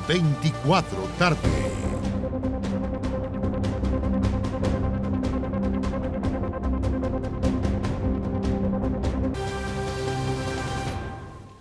24 tarde.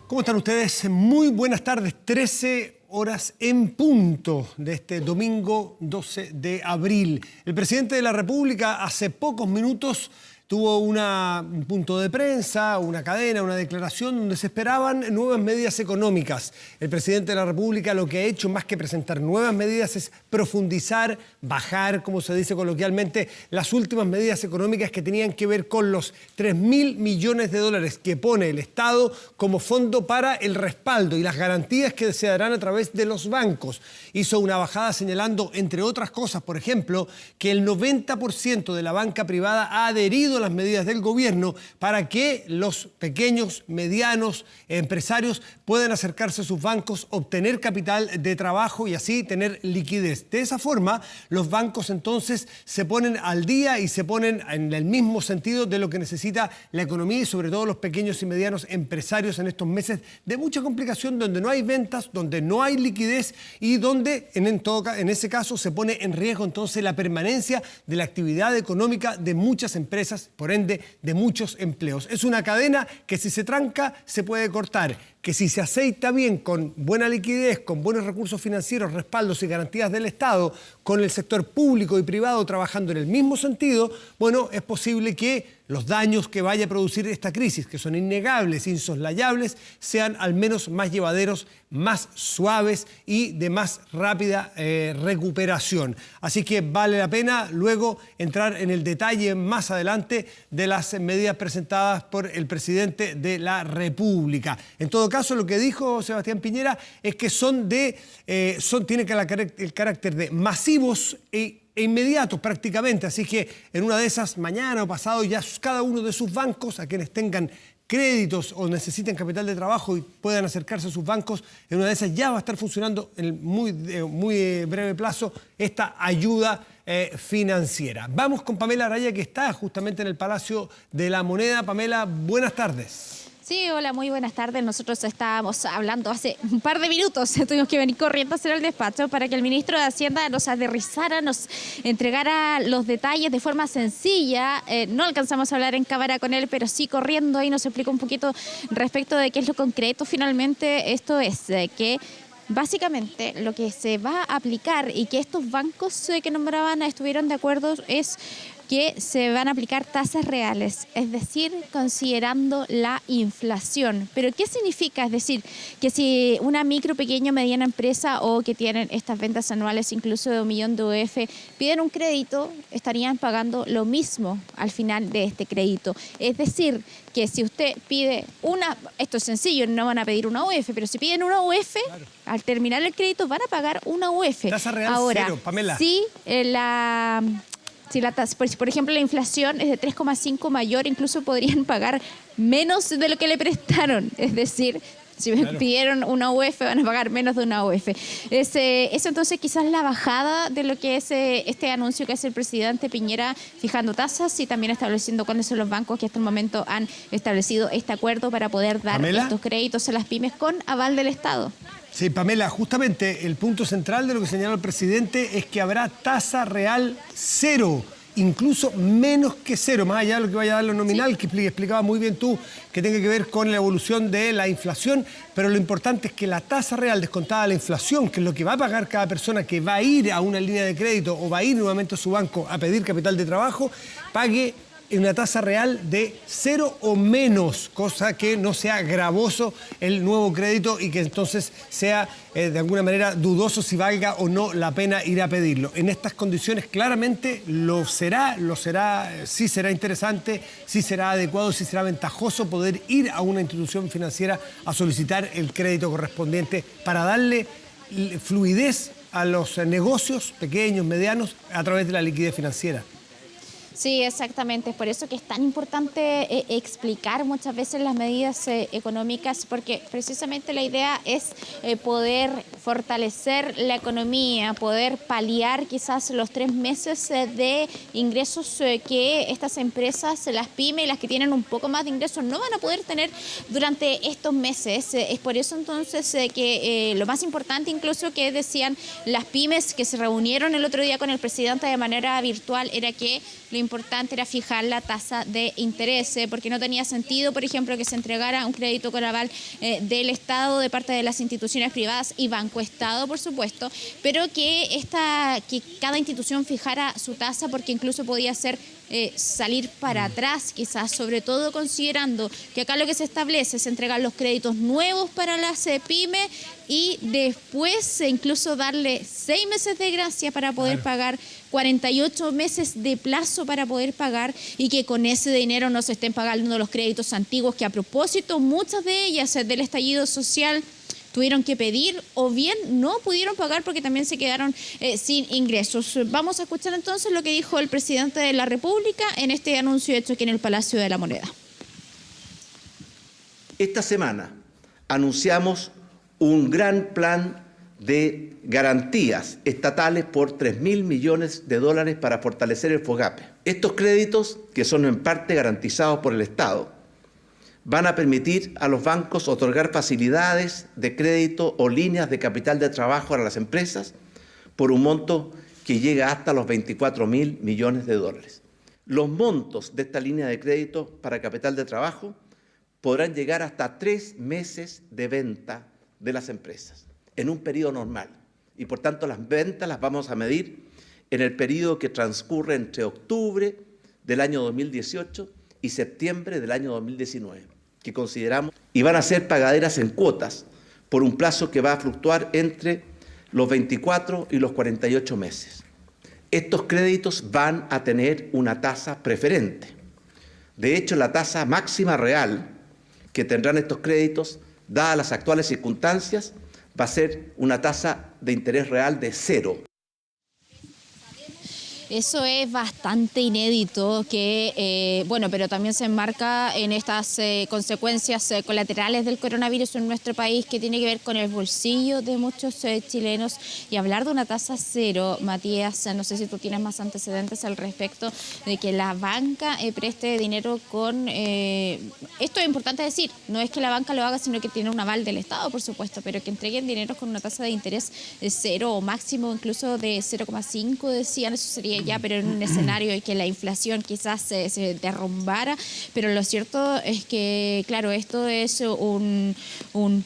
¿Cómo están ustedes? Muy buenas tardes, 13 horas en punto de este domingo 12 de abril. El presidente de la República hace pocos minutos tuvo un punto de prensa, una cadena, una declaración donde se esperaban nuevas medidas económicas. El presidente de la República lo que ha hecho, más que presentar nuevas medidas, es profundizar, bajar, como se dice coloquialmente, las últimas medidas económicas que tenían que ver con los 3.000 millones de dólares que pone el Estado como fondo para el respaldo y las garantías que se darán a través de los bancos. Hizo una bajada señalando, entre otras cosas, por ejemplo, que el 90% de la banca privada ha adherido las medidas del gobierno para que los pequeños, medianos empresarios puedan acercarse a sus bancos, obtener capital de trabajo y así tener liquidez. De esa forma, los bancos entonces se ponen al día y se ponen en el mismo sentido de lo que necesita la economía y sobre todo los pequeños y medianos empresarios en estos meses de mucha complicación, donde no hay ventas, donde no hay liquidez y donde en ese caso se pone en riesgo entonces la permanencia de la actividad económica de muchas empresas, por ende, de muchos empleos. Es una cadena que si se tranca, se puede cortar, que si se aceita bien, con buena liquidez, con buenos recursos financieros, respaldos y garantías del Estado, con el sector público y privado trabajando en el mismo sentido, bueno, es posible que los daños que vaya a producir esta crisis, que son innegables, insoslayables, sean al menos más llevaderos, más suaves y de más rápida recuperación. Así que vale la pena luego entrar en el detalle más adelante de las medidas presentadas por el presidente de la República. En todo caso, lo que dijo Sebastián Piñera es que tienen el carácter de masivos e inmediatos prácticamente, así que en una de esas, mañana o pasado, ya cada uno de sus bancos, a quienes tengan créditos o necesiten capital de trabajo y puedan acercarse a sus bancos, en una de esas ya va a estar funcionando en muy breve plazo esta ayuda financiera. Vamos con Pamela Araya, que está justamente en el Palacio de la Moneda. Pamela, buenas tardes. Sí, hola, muy buenas tardes. Nosotros estábamos hablando hace un par de minutos. Tuvimos que venir corriendo a hacer el despacho para que el ministro de Hacienda nos aterrizara, nos entregara los detalles de forma sencilla. No alcanzamos a hablar en cámara con él, pero sí corriendo ahí nos explicó un poquito respecto de qué es lo concreto. Finalmente, esto es que básicamente lo que se va a aplicar y que estos bancos que nombraban estuvieron de acuerdo es que se van a aplicar tasas reales, es decir, considerando la inflación. ¿Pero qué significa? Es decir, que si una micro, pequeña, mediana empresa o que tienen estas ventas anuales incluso de 1 millón de UF piden un crédito, estarían pagando lo mismo al final de este crédito. Es decir, que si usted pide esto es sencillo, no van a pedir una UF, pero si piden una UF, claro, al terminar el crédito van a pagar una UF. Tasa real ahora, cero, Pamela. Si la tasa, por ejemplo, la inflación es de 3,5 mayor, incluso podrían pagar menos de lo que le prestaron. Es decir, si claro, pidieron una UF, van a pagar menos de una UF. Eso entonces quizás la bajada de lo que es este anuncio que hace el presidente Piñera, fijando tasas y también estableciendo cuáles son los bancos que hasta el momento han establecido este acuerdo para poder dar estos créditos a las pymes con aval del Estado. Sí, Pamela, justamente el punto central de lo que señala el presidente es que habrá tasa real cero, incluso menos que cero, más allá de lo que vaya a dar lo nominal, sí, que explicaba muy bien tú, que tiene que ver con la evolución de la inflación, pero lo importante es que la tasa real descontada de la inflación, que es lo que va a pagar cada persona que va a ir a una línea de crédito o va a ir nuevamente a su banco a pedir capital de trabajo, pague en una tasa real de 0 o menos, cosa que no sea gravoso el nuevo crédito y que entonces sea de alguna manera dudoso si valga o no la pena ir a pedirlo. En estas condiciones claramente sí será interesante, sí será adecuado, sí será ventajoso poder ir a una institución financiera a solicitar el crédito correspondiente para darle fluidez a los negocios pequeños, medianos, a través de la liquidez financiera. Sí, exactamente. Es por eso que es tan importante explicar muchas veces las medidas económicas, porque precisamente la idea es poder fortalecer la economía, poder paliar quizás los 3 meses de ingresos que estas empresas, las pymes, las que tienen un poco más de ingresos, no van a poder tener durante estos meses. Es por eso entonces que lo más importante incluso que decían las pymes que se reunieron el otro día con el presidente de manera virtual era que lo importante era fijar la tasa de interés, porque no tenía sentido, por ejemplo, que se entregara un crédito con aval del Estado de parte de las instituciones privadas y Banco Estado, por supuesto, pero que cada institución fijara su tasa, porque incluso podía ser salir para atrás, quizás, sobre todo considerando que acá lo que se establece es entregar los créditos nuevos para las pymes y después incluso darle 6 meses de gracia para poder pagar, 48 meses de plazo para poder pagar, y que con ese dinero no se estén pagando los créditos antiguos que, a propósito, muchas de ellas del estallido social tuvieron que pedir o bien no pudieron pagar porque también se quedaron sin ingresos. Vamos a escuchar entonces lo que dijo el presidente de la República en este anuncio hecho aquí en el Palacio de la Moneda. Esta semana anunciamos un gran plan de garantías estatales por 3.000 millones de dólares para fortalecer el FOGAPE. Estos créditos, que son en parte garantizados por el Estado, van a permitir a los bancos otorgar facilidades de crédito o líneas de capital de trabajo a las empresas por un monto que llega hasta los 24.000 millones de dólares. Los montos de esta línea de crédito para capital de trabajo podrán llegar hasta 3 meses de venta de las empresas en un periodo normal. Y por tanto las ventas las vamos a medir en el periodo que transcurre entre octubre del año 2018 y septiembre del año 2019, que consideramos, y van a ser pagaderas en cuotas por un plazo que va a fluctuar entre los 24 y los 48 meses. Estos créditos van a tener una tasa preferente. De hecho, la tasa máxima real que tendrán estos créditos, dadas las actuales circunstancias, va a ser una tasa de interés real de 0. Eso es bastante inédito, pero también se enmarca en estas consecuencias colaterales del coronavirus en nuestro país, que tiene que ver con el bolsillo de muchos chilenos. Y hablar de una tasa 0, Matías, no sé si tú tienes más antecedentes al respecto de que la banca preste dinero con... esto es importante decir, no es que la banca lo haga, sino que tiene un aval del Estado, por supuesto, pero que entreguen dinero con una tasa de interés de 0 o máximo incluso de 0,5, decían, eso sería ya, pero en un escenario en que la inflación quizás se derrumbara. Pero lo cierto es que, claro, esto es un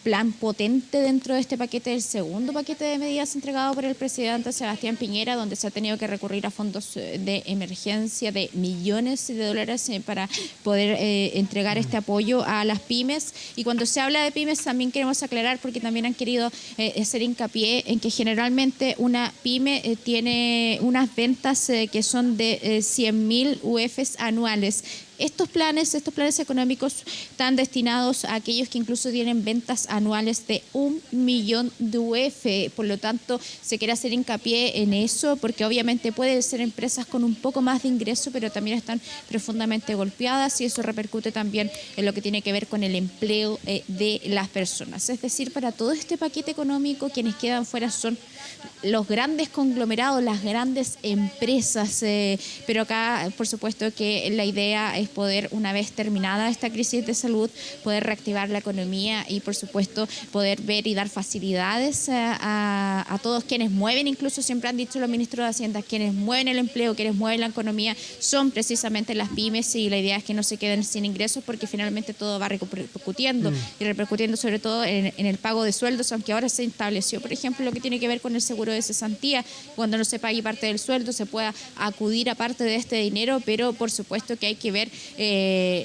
plan potente dentro de este paquete, el segundo paquete de medidas entregado por el presidente Sebastián Piñera, donde se ha tenido que recurrir a fondos de emergencia de millones de dólares para poder entregar este apoyo a las pymes. Y cuando se habla de pymes también queremos aclarar, porque también han querido hacer hincapié en que generalmente una pyme tiene unas ventas que son de 100.000 UFs anuales. Estos planes económicos están destinados a aquellos que incluso tienen ventas anuales de 1 millón de UF. Por lo tanto, se quiere hacer hincapié en eso, porque obviamente pueden ser empresas con un poco más de ingreso, pero también están profundamente golpeadas, y eso repercute también en lo que tiene que ver con el empleo de las personas. Es decir, para todo este paquete económico, quienes quedan fuera son los grandes conglomerados, las grandes empresas, pero acá, por supuesto, que la idea es poder, una vez terminada esta crisis de salud, poder reactivar la economía y, por supuesto, poder ver y dar facilidades a todos quienes mueven. Incluso siempre han dicho los ministros de Hacienda, quienes mueven el empleo, quienes mueven la economía, son precisamente las pymes, y la idea es que no se queden sin ingresos, porque finalmente todo va repercutiendo y repercutiendo sobre todo en el pago de sueldos, aunque ahora se estableció, por ejemplo, lo que tiene que ver con el seguro de cesantía. Cuando no se pague parte del sueldo, se pueda acudir a parte de este dinero, pero por supuesto que hay que ver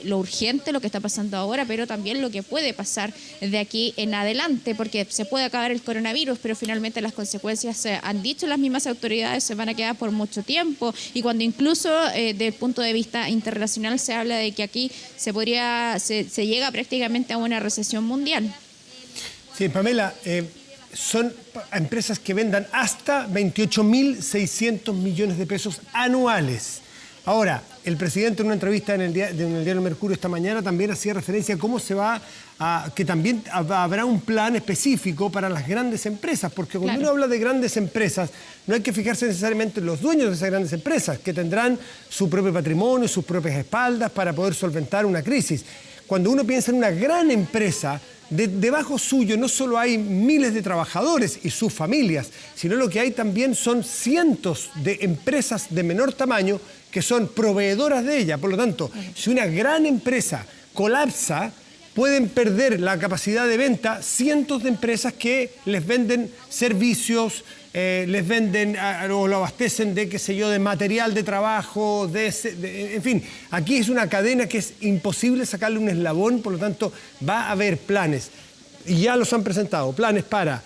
lo urgente, lo que está pasando ahora, pero también lo que puede pasar de aquí en adelante, porque se puede acabar el coronavirus, pero finalmente las consecuencias, han dicho las mismas autoridades, se van a quedar por mucho tiempo. Y cuando incluso desde el punto de vista internacional se habla de que aquí se llega prácticamente a una recesión mundial. Sí, Pamela, son empresas que vendan hasta 28.600 millones de pesos anuales. Ahora, el presidente en una entrevista en el diario Mercurio esta mañana también hacía referencia a cómo se va a, que también habrá un plan específico para las grandes empresas, porque cuando uno habla de grandes empresas, no hay que fijarse necesariamente en los dueños de esas grandes empresas, que tendrán su propio patrimonio, sus propias espaldas para poder solventar una crisis. Cuando uno piensa en una gran empresa, debajo suyo no solo hay miles de trabajadores y sus familias, sino lo que hay también son cientos de empresas de menor tamaño que son proveedoras de ella. Por lo tanto, si una gran empresa colapsa, pueden perder la capacidad de venta cientos de empresas que les venden servicios, les venden o lo abastecen de, qué sé yo, de material de trabajo, en fin, aquí es una cadena que es imposible sacarle un eslabón, por lo tanto va a haber planes, y ya los han presentado, planes para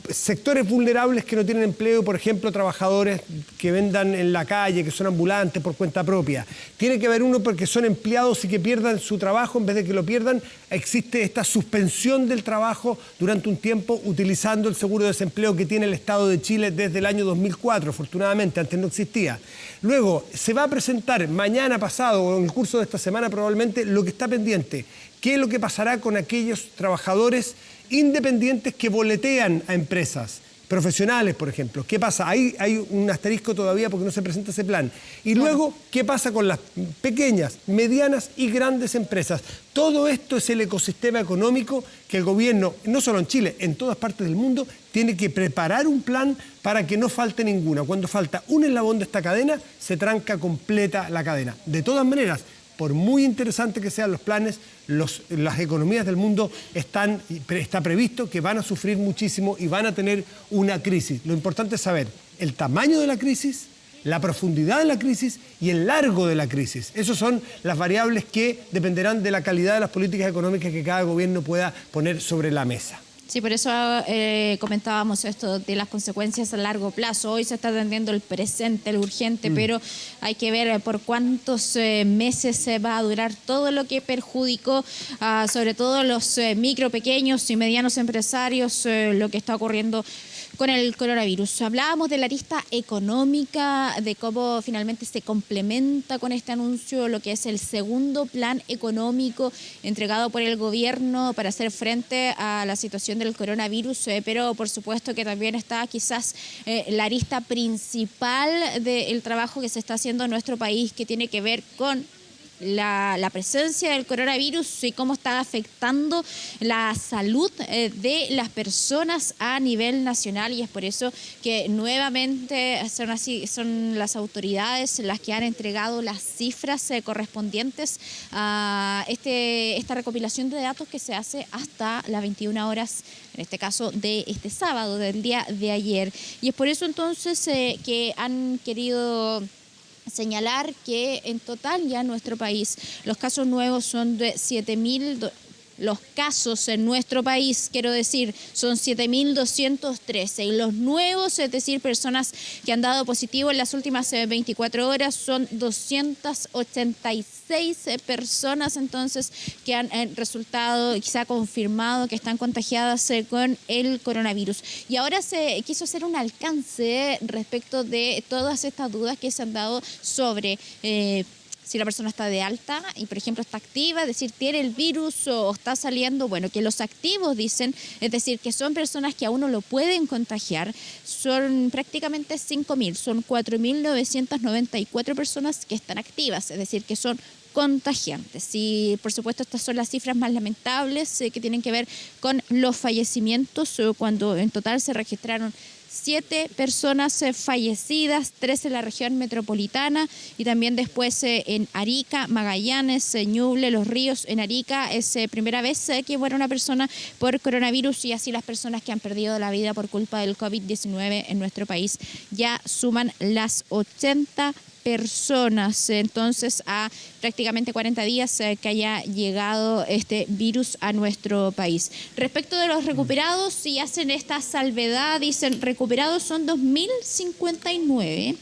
sectores vulnerables que no tienen empleo, por ejemplo, trabajadores que vendan en la calle, que son ambulantes por cuenta propia. Tiene que haber uno porque son empleados y que pierdan su trabajo, en vez de que lo pierdan, existe esta suspensión del trabajo durante un tiempo utilizando el seguro de desempleo que tiene el Estado de Chile desde el año 2004, afortunadamente, antes no existía. Luego, se va a presentar mañana, pasado o en el curso de esta semana probablemente lo que está pendiente. ¿Qué es lo que pasará con aquellos trabajadores independientes que boletean a empresas profesionales, por ejemplo? ¿Qué pasa? Ahí hay un asterisco todavía porque no se presenta ese plan. Y luego, ¿qué pasa con las pequeñas, medianas y grandes empresas? Todo esto es el ecosistema económico que el gobierno, no solo en Chile, en todas partes del mundo, tiene que preparar un plan para que no falte ninguna. Cuando falta un eslabón de esta cadena, se tranca completa la cadena. De todas maneras, por muy interesante que sean los planes, las economías del mundo está previsto que van a sufrir muchísimo y van a tener una crisis. Lo importante es saber el tamaño de la crisis, la profundidad de la crisis y el largo de la crisis. Esas son las variables que dependerán de la calidad de las políticas económicas que cada gobierno pueda poner sobre la mesa. Sí, por eso comentábamos esto de las consecuencias a largo plazo. Hoy se está atendiendo el presente, el urgente, pero hay que ver por cuántos meses se va a durar todo lo que perjudicó, sobre todo los micro, pequeños y medianos empresarios, lo que está ocurriendo con el coronavirus. Hablábamos de la arista económica, de cómo finalmente se complementa con este anuncio lo que es el segundo plan económico entregado por el gobierno para hacer frente a la situación del coronavirus, pero por supuesto que también está quizás la arista principal del trabajo que se está haciendo en nuestro país, que tiene que ver con la presencia del coronavirus y cómo está afectando la salud de las personas a nivel nacional, y es por eso que nuevamente son las autoridades las que han entregado las cifras correspondientes a esta recopilación de datos que se hace hasta las 21 horas, en este caso de este sábado, del día de ayer. Y es por eso entonces que han querido señalar que en total ya en nuestro país los casos nuevos son de 7.000, los casos en nuestro país, quiero decir, son 7.213 y los nuevos, es decir, personas que han dado positivo en las últimas 24 horas, son 286 personas entonces que han resultado, quizá confirmado que están contagiadas con el coronavirus. Y ahora se quiso hacer un alcance respecto de todas estas dudas que se han dado sobre si la persona está de alta y, por ejemplo, está activa, es decir, tiene el virus o está saliendo, bueno, que los activos dicen, es decir, que son personas que aún no lo pueden contagiar, son prácticamente 5.000, son 4.994 personas que están activas, es decir, que son contagiantes. Y por supuesto estas son las cifras más lamentables que tienen que ver con los fallecimientos, cuando en total se registraron 7 personas fallecidas, 3 en la región metropolitana y también después en Arica, Magallanes, Ñuble, Los Ríos. En Arica es primera vez que muere una persona por coronavirus, y así las personas que han perdido la vida por culpa del COVID-19 en nuestro país ya suman las 80 personas, entonces a prácticamente 40 días que haya llegado este virus a nuestro país. Respecto de los recuperados, si hacen esta salvedad, dicen recuperados son 2.059,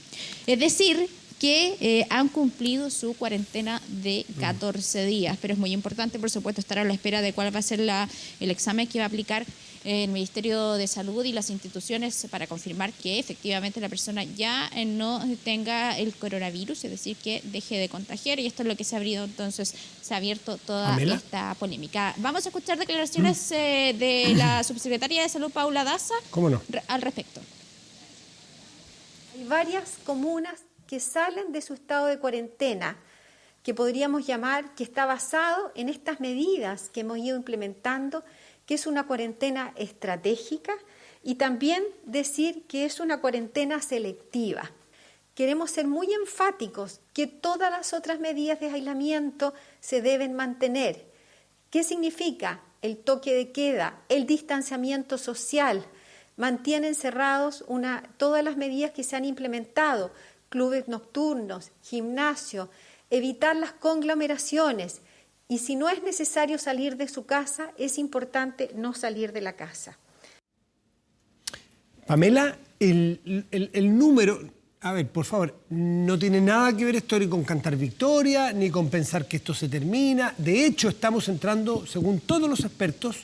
es decir, que han cumplido su cuarentena de 14 días, pero es muy importante, por supuesto, estar a la espera de cuál va a ser el examen que va a aplicar el Ministerio de Salud y las instituciones para confirmar que efectivamente la persona ya no tenga el coronavirus, es decir, que deje de contagiar, y esto es lo que se ha abierto, entonces se ha abierto toda ¿Pamela? esta polémica. Vamos a escuchar declaraciones de la subsecretaria de Salud, Paula Daza, ¿Cómo no? al respecto. Hay varias comunas que salen de su estado de cuarentena, que podríamos llamar que está basado en estas medidas que hemos ido implementando, que es una cuarentena estratégica, y también decir que es una cuarentena selectiva. Queremos ser muy enfáticos que todas las otras medidas de aislamiento se deben mantener. ¿Qué significa? El toque de queda, el distanciamiento social, mantienen cerrados todas las medidas que se han implementado, clubes nocturnos, gimnasio, evitar las conglomeraciones, y si no es necesario salir de su casa, es importante no salir de la casa. Pamela, el número, a ver, por favor, no tiene nada que ver esto ni con cantar victoria, ni con pensar que esto se termina. De hecho, estamos entrando, según todos los expertos,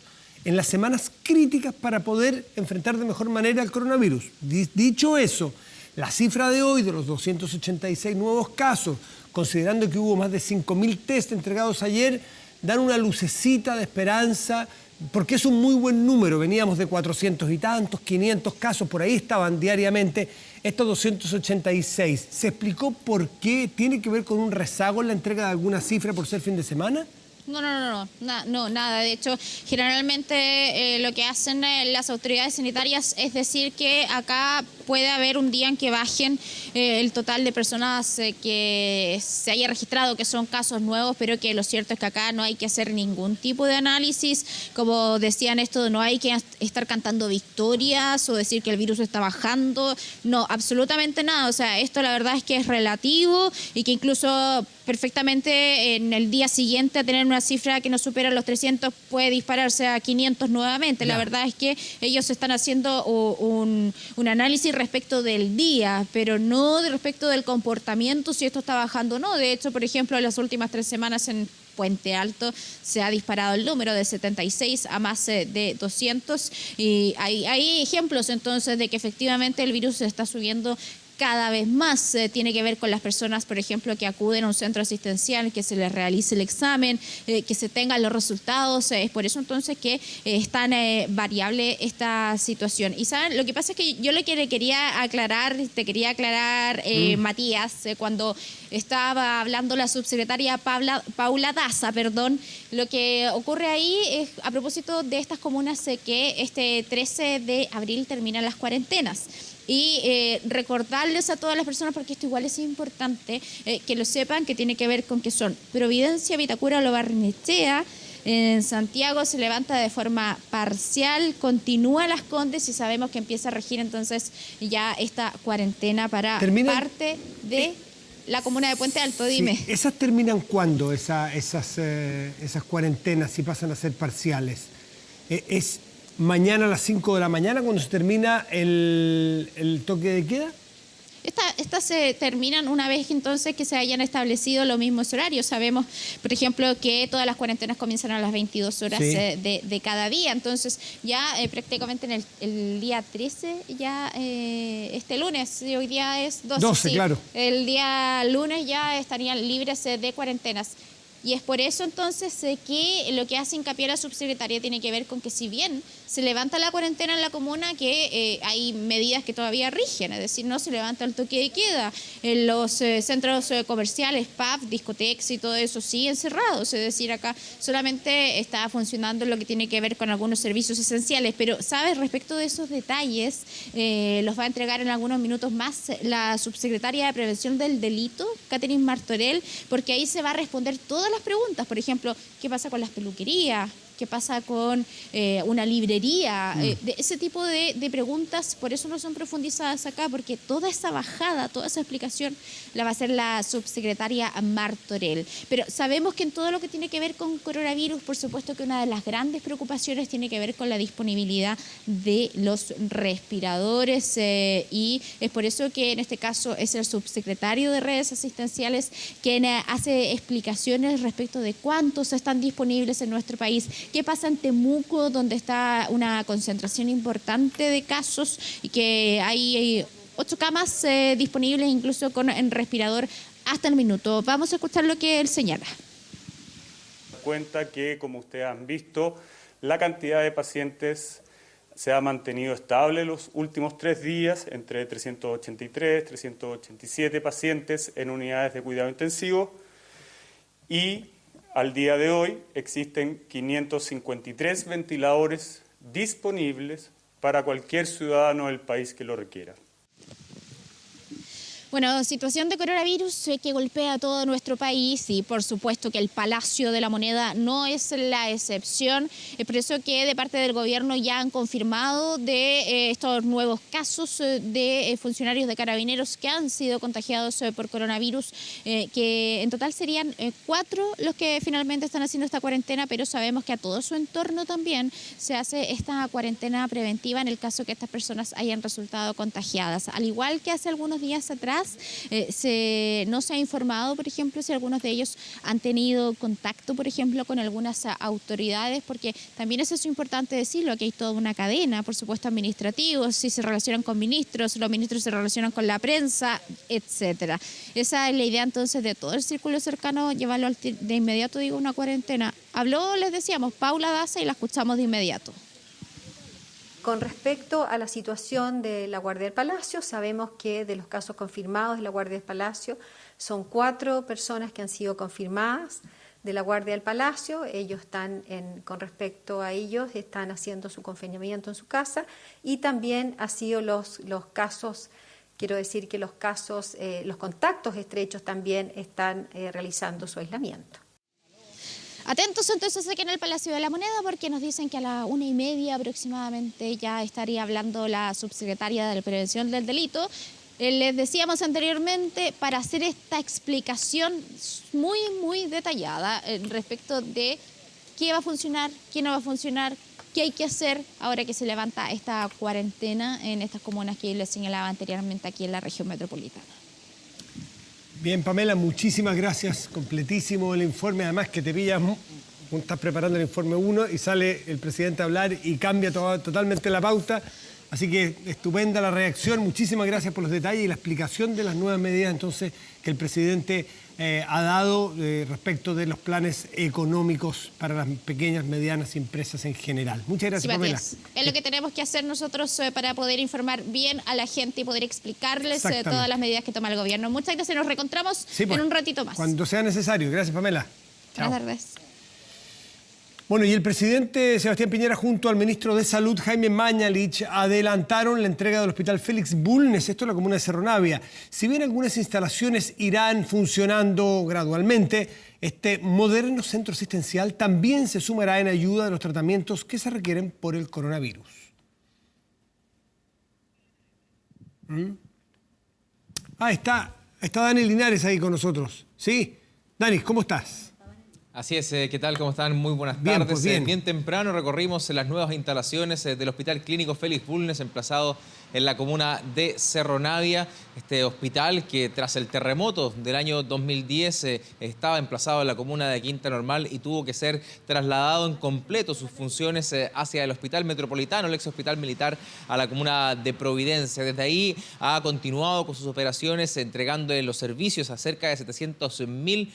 en las semanas críticas para poder enfrentar de mejor manera el coronavirus. Dicho eso, la cifra de hoy de los 286 nuevos casos, considerando que hubo más de 5.000 test entregados ayer, dan una lucecita de esperanza, porque es un muy buen número. Veníamos de 400 y tantos, 500 casos, por ahí estaban diariamente. Estos 286, ¿se explicó por qué? ¿Tiene que ver con un rezago en la entrega de alguna cifra por ser fin de semana? No, nada. De hecho, generalmente lo que hacen las autoridades sanitarias es decir que acá puede haber un día en que bajen el total de personas que se haya registrado, que son casos nuevos, pero que lo cierto es que acá no hay que hacer ningún tipo de análisis. Como decían esto, no hay que estar cantando victorias o decir que el virus está bajando. No, absolutamente nada. O sea, esto la verdad es que es relativo y que incluso perfectamente en el día siguiente a tener una cifra que no supera los 300 puede dispararse a 500 nuevamente. La verdad es que ellos están haciendo un análisis respecto del día, pero no respecto del comportamiento, si esto está bajando o no. De hecho, por ejemplo, en las últimas 3 semanas en Puente Alto se ha disparado el número de 76 a más de 200 y hay ejemplos entonces de que efectivamente el virus se está subiendo cada vez más. Tiene que ver con las personas, por ejemplo, que acuden a un centro asistencial, que se les realice el examen, que se tengan los resultados. Es por eso entonces que es tan variable esta situación. Y saben, lo que pasa es que yo le quería aclarar, Matías, cuando estaba hablando la subsecretaria Paula Daza, lo que ocurre ahí es a propósito de estas comunas que este 13 de abril terminan las cuarentenas. Y recordarles a todas las personas, porque esto igual es importante, que lo sepan, que tiene que ver con que son Providencia, Vitacura, Lo Barnechea. En Santiago se levanta de forma parcial, continúa Las Condes y sabemos que empieza a regir entonces ya esta cuarentena para parte de la comuna de Puente Alto. Dime. Sí, ¿esas terminan cuándo, esas cuarentenas, si pasan a ser parciales? ¿Es mañana a las 5 de la mañana cuando se termina el toque de queda? Estas se terminan una vez entonces que se hayan establecido los mismos horarios. Sabemos, por ejemplo, que todas las cuarentenas comienzan a las 22 horas de cada día. Entonces ya prácticamente en el día 13, ya este lunes, hoy día es 12, claro. El día lunes ya estarían libres de cuarentenas. Y es por eso entonces que lo que hace hincapié la subsecretaria tiene que ver con que si bien se levanta la cuarentena en la comuna, que hay medidas que todavía rigen, es decir, no se levanta el toque de queda. En los centros comerciales, pub, discotecas y todo eso siguen cerrados, es decir, acá solamente está funcionando lo que tiene que ver con algunos servicios esenciales. Pero, ¿sabes? Respecto de esos detalles, los va a entregar en algunos minutos más la subsecretaria de Prevención del Delito, Catherine Martorell, porque ahí se va a responder todas las preguntas. Por ejemplo, ¿qué pasa con las peluquerías? ¿Qué pasa con una librería? De ese tipo de preguntas, por eso no son profundizadas acá, porque toda esa bajada, toda esa explicación la va a hacer la subsecretaria Martorell. Pero sabemos que en todo lo que tiene que ver con coronavirus, por supuesto que una de las grandes preocupaciones tiene que ver con la disponibilidad de los respiradores y es por eso que en este caso es el subsecretario de Redes Asistenciales quien hace explicaciones respecto de cuántos están disponibles en nuestro país, ¿Qué pasa en Temuco, donde está una concentración importante de casos y que hay 8 camas disponibles, incluso en respirador hasta el minuto? Vamos a escuchar lo que él señala. Cuenta que, como ustedes han visto, la cantidad de pacientes se ha mantenido estable los últimos 3 días, entre 383, 387 pacientes en unidades de cuidado intensivo, y al día de hoy existen 553 ventiladores disponibles para cualquier ciudadano del país que lo requiera. Bueno, situación de coronavirus que golpea a todo nuestro país y por supuesto que el Palacio de la Moneda no es la excepción. Es por eso que de parte del gobierno ya han confirmado de estos nuevos casos de funcionarios de Carabineros que han sido contagiados por coronavirus, que en total serían 4 los que finalmente están haciendo esta cuarentena, pero sabemos que a todo su entorno también se hace esta cuarentena preventiva en el caso que estas personas hayan resultado contagiadas. Al igual que hace algunos días atrás, no se ha informado, por ejemplo, si algunos de ellos han tenido contacto, por ejemplo, con algunas autoridades, porque también eso es importante decirlo, que hay toda una cadena, por supuesto, administrativos, si se relacionan con ministros, los ministros se relacionan con la prensa, etcétera. Esa es la idea entonces de todo el círculo cercano, llevarlo de inmediato, digo, una cuarentena. Habló, les decíamos, Paula Daza y la escuchamos de inmediato. Con respecto a la situación de la Guardia del Palacio, sabemos que de los casos confirmados de la Guardia del Palacio son 4 personas que han sido confirmadas de la Guardia del Palacio. Ellos con respecto a ellos, están haciendo su confinamiento en su casa, y también ha sido los casos, quiero decir que los contactos estrechos también están realizando su aislamiento. Atentos entonces aquí en el Palacio de la Moneda, porque nos dicen que a las 1:30 aproximadamente ya estaría hablando la subsecretaria de Prevención del Delito. Les decíamos anteriormente, para hacer esta explicación muy detallada respecto de qué va a funcionar, qué no va a funcionar, qué hay que hacer ahora que se levanta esta cuarentena en estas comunas que les señalaba anteriormente aquí en la región metropolitana. Bien, Pamela, muchísimas gracias. Completísimo el informe. Además que te pillas, estás preparando el informe 1 y sale el presidente a hablar y cambia totalmente la pauta. Así que estupenda la reacción. Muchísimas gracias por los detalles y la explicación de las nuevas medidas entonces que el presidente ha dado respecto de los planes económicos para las pequeñas, medianas empresas en general. Muchas gracias, sí, Pamela. Es lo que tenemos que hacer nosotros para poder informar bien a la gente y poder explicarles todas las medidas que toma el gobierno. Muchas gracias, nos reencontramos en un ratito más. Cuando sea necesario. Gracias, Pamela. Chao. Buenas tardes. Bueno, y el presidente Sebastián Piñera junto al ministro de Salud, Jaime Mañalich, adelantaron la entrega del Hospital Félix Bulnes, esto en la comuna de Cerro Navia. Si bien algunas instalaciones irán funcionando gradualmente, este moderno centro asistencial también se sumará en ayuda de los tratamientos que se requieren por el coronavirus. Está Dani Linares ahí con nosotros. ¿Sí? Dani, ¿cómo estás? Así es, ¿qué tal? ¿Cómo están? Muy buenas bien, tardes. Pues bien. Bien temprano recorrimos las nuevas instalaciones del Hospital Clínico Félix Bulnes, emplazado en la comuna de Cerro Navia. Este hospital que tras el terremoto del año 2010 estaba emplazado en la comuna de Quinta Normal y tuvo que ser trasladado en completo sus funciones hacia el Hospital Metropolitano, el ex hospital militar, a la comuna de Providencia. Desde ahí ha continuado con sus operaciones entregando los servicios a cerca de 700.000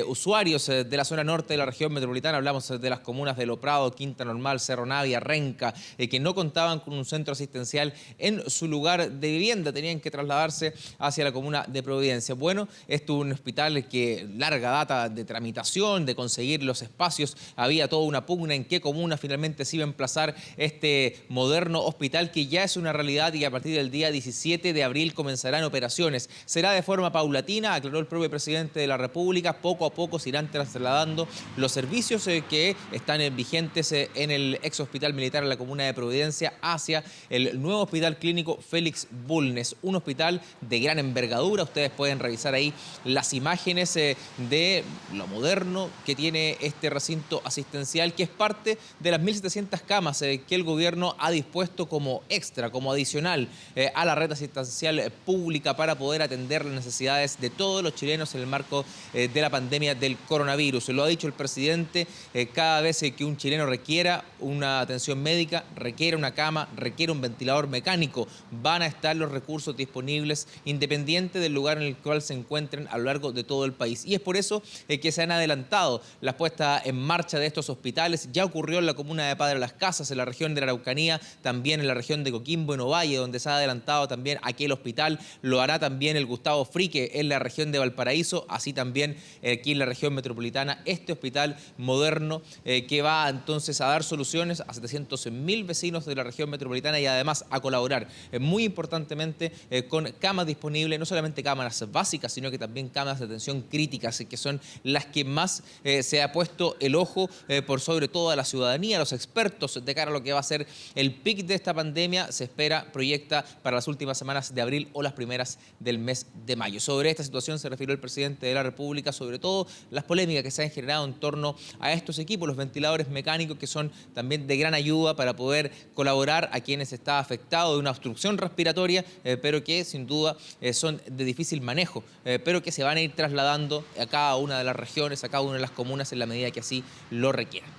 usuarios de la zona norte de la región metropolitana. Hablamos de las comunas de Lo Prado, Quinta Normal, Cerro Navia, Renca, que no contaban con un centro asistencial en su lugar de vivienda, tenían que trasladarse hacia la comuna de Providencia. Bueno, esto es un hospital que larga data de tramitación, de conseguir los espacios. Había toda una pugna en qué comuna finalmente se iba a emplazar este moderno hospital que ya es una realidad y a partir del día 17 de abril comenzarán operaciones. Será de forma paulatina, aclaró el propio presidente de la República. Poco a poco se irán trasladando los servicios que están vigentes en el ex hospital militar en la comuna de Providencia hacia el nuevo hospital clínico Félix Bulnes, un hospital de gran envergadura. Ustedes pueden revisar ahí las imágenes de lo moderno que tiene este recinto asistencial, que es parte de las 1.700 camas que el gobierno ha dispuesto como extra, como adicional a la red asistencial pública para poder atender las necesidades de todos los chilenos en el marco de la pandemia del coronavirus. Lo ha dicho el presidente, cada vez que un chileno requiera una atención médica, requiere una cama, requiere un ventilador mecánico, van a estar los recursos disponibles independiente del lugar en el cual se encuentren a lo largo de todo el país. Y es por eso que se han adelantado las puestas en marcha de estos hospitales. Ya ocurrió en la comuna de Padre Las Casas, en la región de la Araucanía, también en la región de Coquimbo, en Ovalle, donde se ha adelantado también aquel hospital. Lo hará también el Gustavo Frique en la región de Valparaíso, así también aquí en la región metropolitana, este hospital moderno que va entonces a dar soluciones a 700.000 vecinos de la región metropolitana y además a colaborar muy importantemente con camas disponibles, no solamente cámaras básicas, sino que también cámaras de atención críticas, que son las que más se ha puesto el ojo por sobre todo a la ciudadanía, a los expertos de cara a lo que va a ser el pic de esta pandemia. Se espera, proyecta para las últimas semanas de abril o las primeras del mes de mayo. Sobre esta situación se refirió el presidente de la República, sobre todo las polémicas que se han generado en torno a estos equipos, los ventiladores mecánicos, que son también de gran ayuda para poder colaborar a quienes está afectado de una obstrucción respiratoria, pero que sin duda son de difícil manejo, pero que se van a ir trasladando a cada una de las regiones, a cada una de las comunas en la medida que así lo requieran.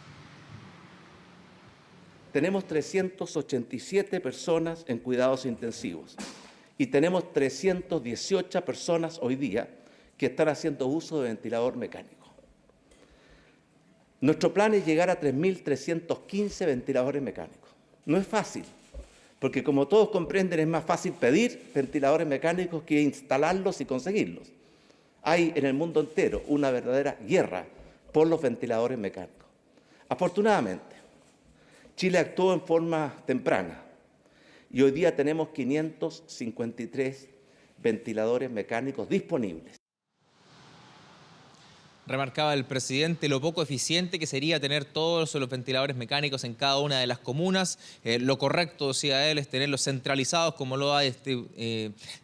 Tenemos 387 personas en cuidados intensivos y tenemos 318 personas hoy día que están haciendo uso de ventilador mecánico. Nuestro plan es llegar a 3.315 ventiladores mecánicos. No es fácil, porque como todos comprenden es más fácil pedir ventiladores mecánicos que instalarlos y conseguirlos. Hay en el mundo entero una verdadera guerra por los ventiladores mecánicos. Afortunadamente, Chile actuó en forma temprana y hoy día tenemos 553 ventiladores mecánicos disponibles. Remarcaba el presidente lo poco eficiente que sería tener todos los ventiladores mecánicos en cada una de las comunas. Lo correcto, decía él, es tenerlos centralizados, como lo ha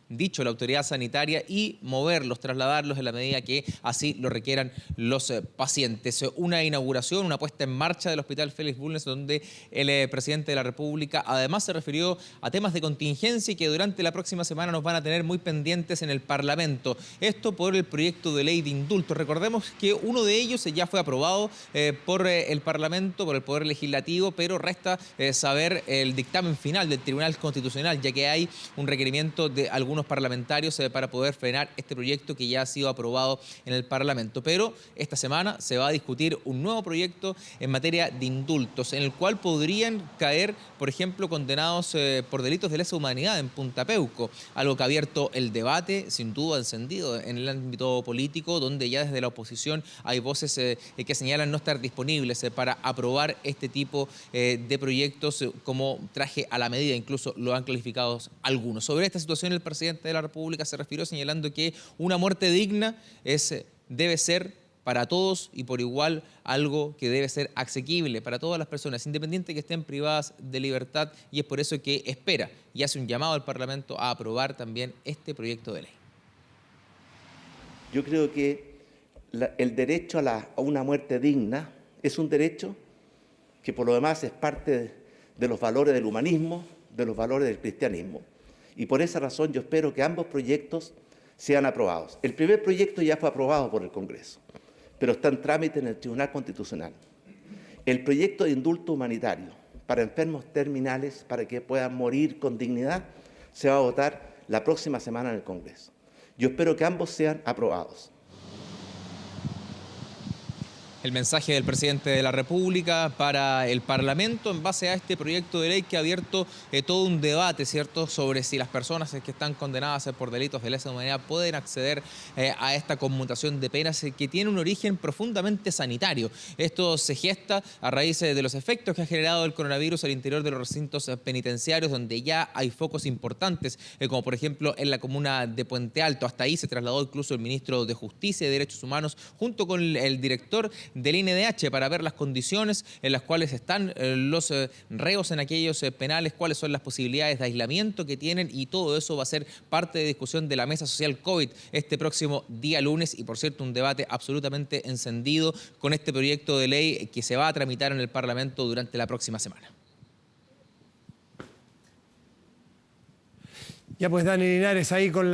dicho la autoridad sanitaria, y moverlos, trasladarlos en la medida que así lo requieran los pacientes. Una inauguración, una puesta en marcha del Hospital Félix Bulnes, donde el presidente de la República además se refirió a temas de contingencia y que durante la próxima semana nos van a tener muy pendientes en el Parlamento. Esto por el proyecto de ley de indultos. Recordemos que uno de ellos ya fue aprobado por el Parlamento, por el Poder Legislativo, pero resta saber el dictamen final del Tribunal Constitucional, ya que hay un requerimiento de algunos parlamentarios para poder frenar este proyecto que ya ha sido aprobado en el Parlamento. Pero esta semana se va a discutir un nuevo proyecto en materia de indultos, en el cual podrían caer, por ejemplo, condenados por delitos de lesa humanidad en Punta Peuco, algo que ha abierto el debate, sin duda encendido en el ámbito político, donde ya desde la oposición hay voces que señalan no estar disponibles para aprobar este tipo de proyectos como traje a la medida, incluso lo han calificado algunos. Sobre esta situación el presidente de la República se refirió señalando que una muerte digna debe ser para todos y por igual algo que debe ser asequible para todas las personas, independiente que estén privadas de libertad, y es por eso que espera y hace un llamado al Parlamento a aprobar también este proyecto de ley. Yo creo que el derecho a una muerte digna es un derecho que por lo demás es parte de los valores del humanismo, de los valores del cristianismo. Y por esa razón yo espero que ambos proyectos sean aprobados. El primer proyecto ya fue aprobado por el Congreso, pero está en trámite en el Tribunal Constitucional. El proyecto de indulto humanitario para enfermos terminales, para que puedan morir con dignidad, se va a votar la próxima semana en el Congreso. Yo espero que ambos sean aprobados. El mensaje del presidente de la República para el Parlamento en base a este proyecto de ley que ha abierto todo un debate, ¿cierto?, sobre si las personas que están condenadas por delitos de lesa humanidad pueden acceder a esta conmutación de penas que tiene un origen profundamente sanitario. Esto se gesta a raíz de los efectos que ha generado el coronavirus al interior de los recintos penitenciarios, donde ya hay focos importantes, como por ejemplo en la comuna de Puente Alto. Hasta ahí se trasladó incluso el ministro de Justicia y Derechos Humanos junto con el director del INDH para ver las condiciones en las cuales están los reos en aquellos penales, cuáles son las posibilidades de aislamiento que tienen, y todo eso va a ser parte de discusión de la Mesa Social COVID este próximo día lunes. Y por cierto, un debate absolutamente encendido con este proyecto de ley que se va a tramitar en el Parlamento durante la próxima semana. Ya pues Dani Linares ahí con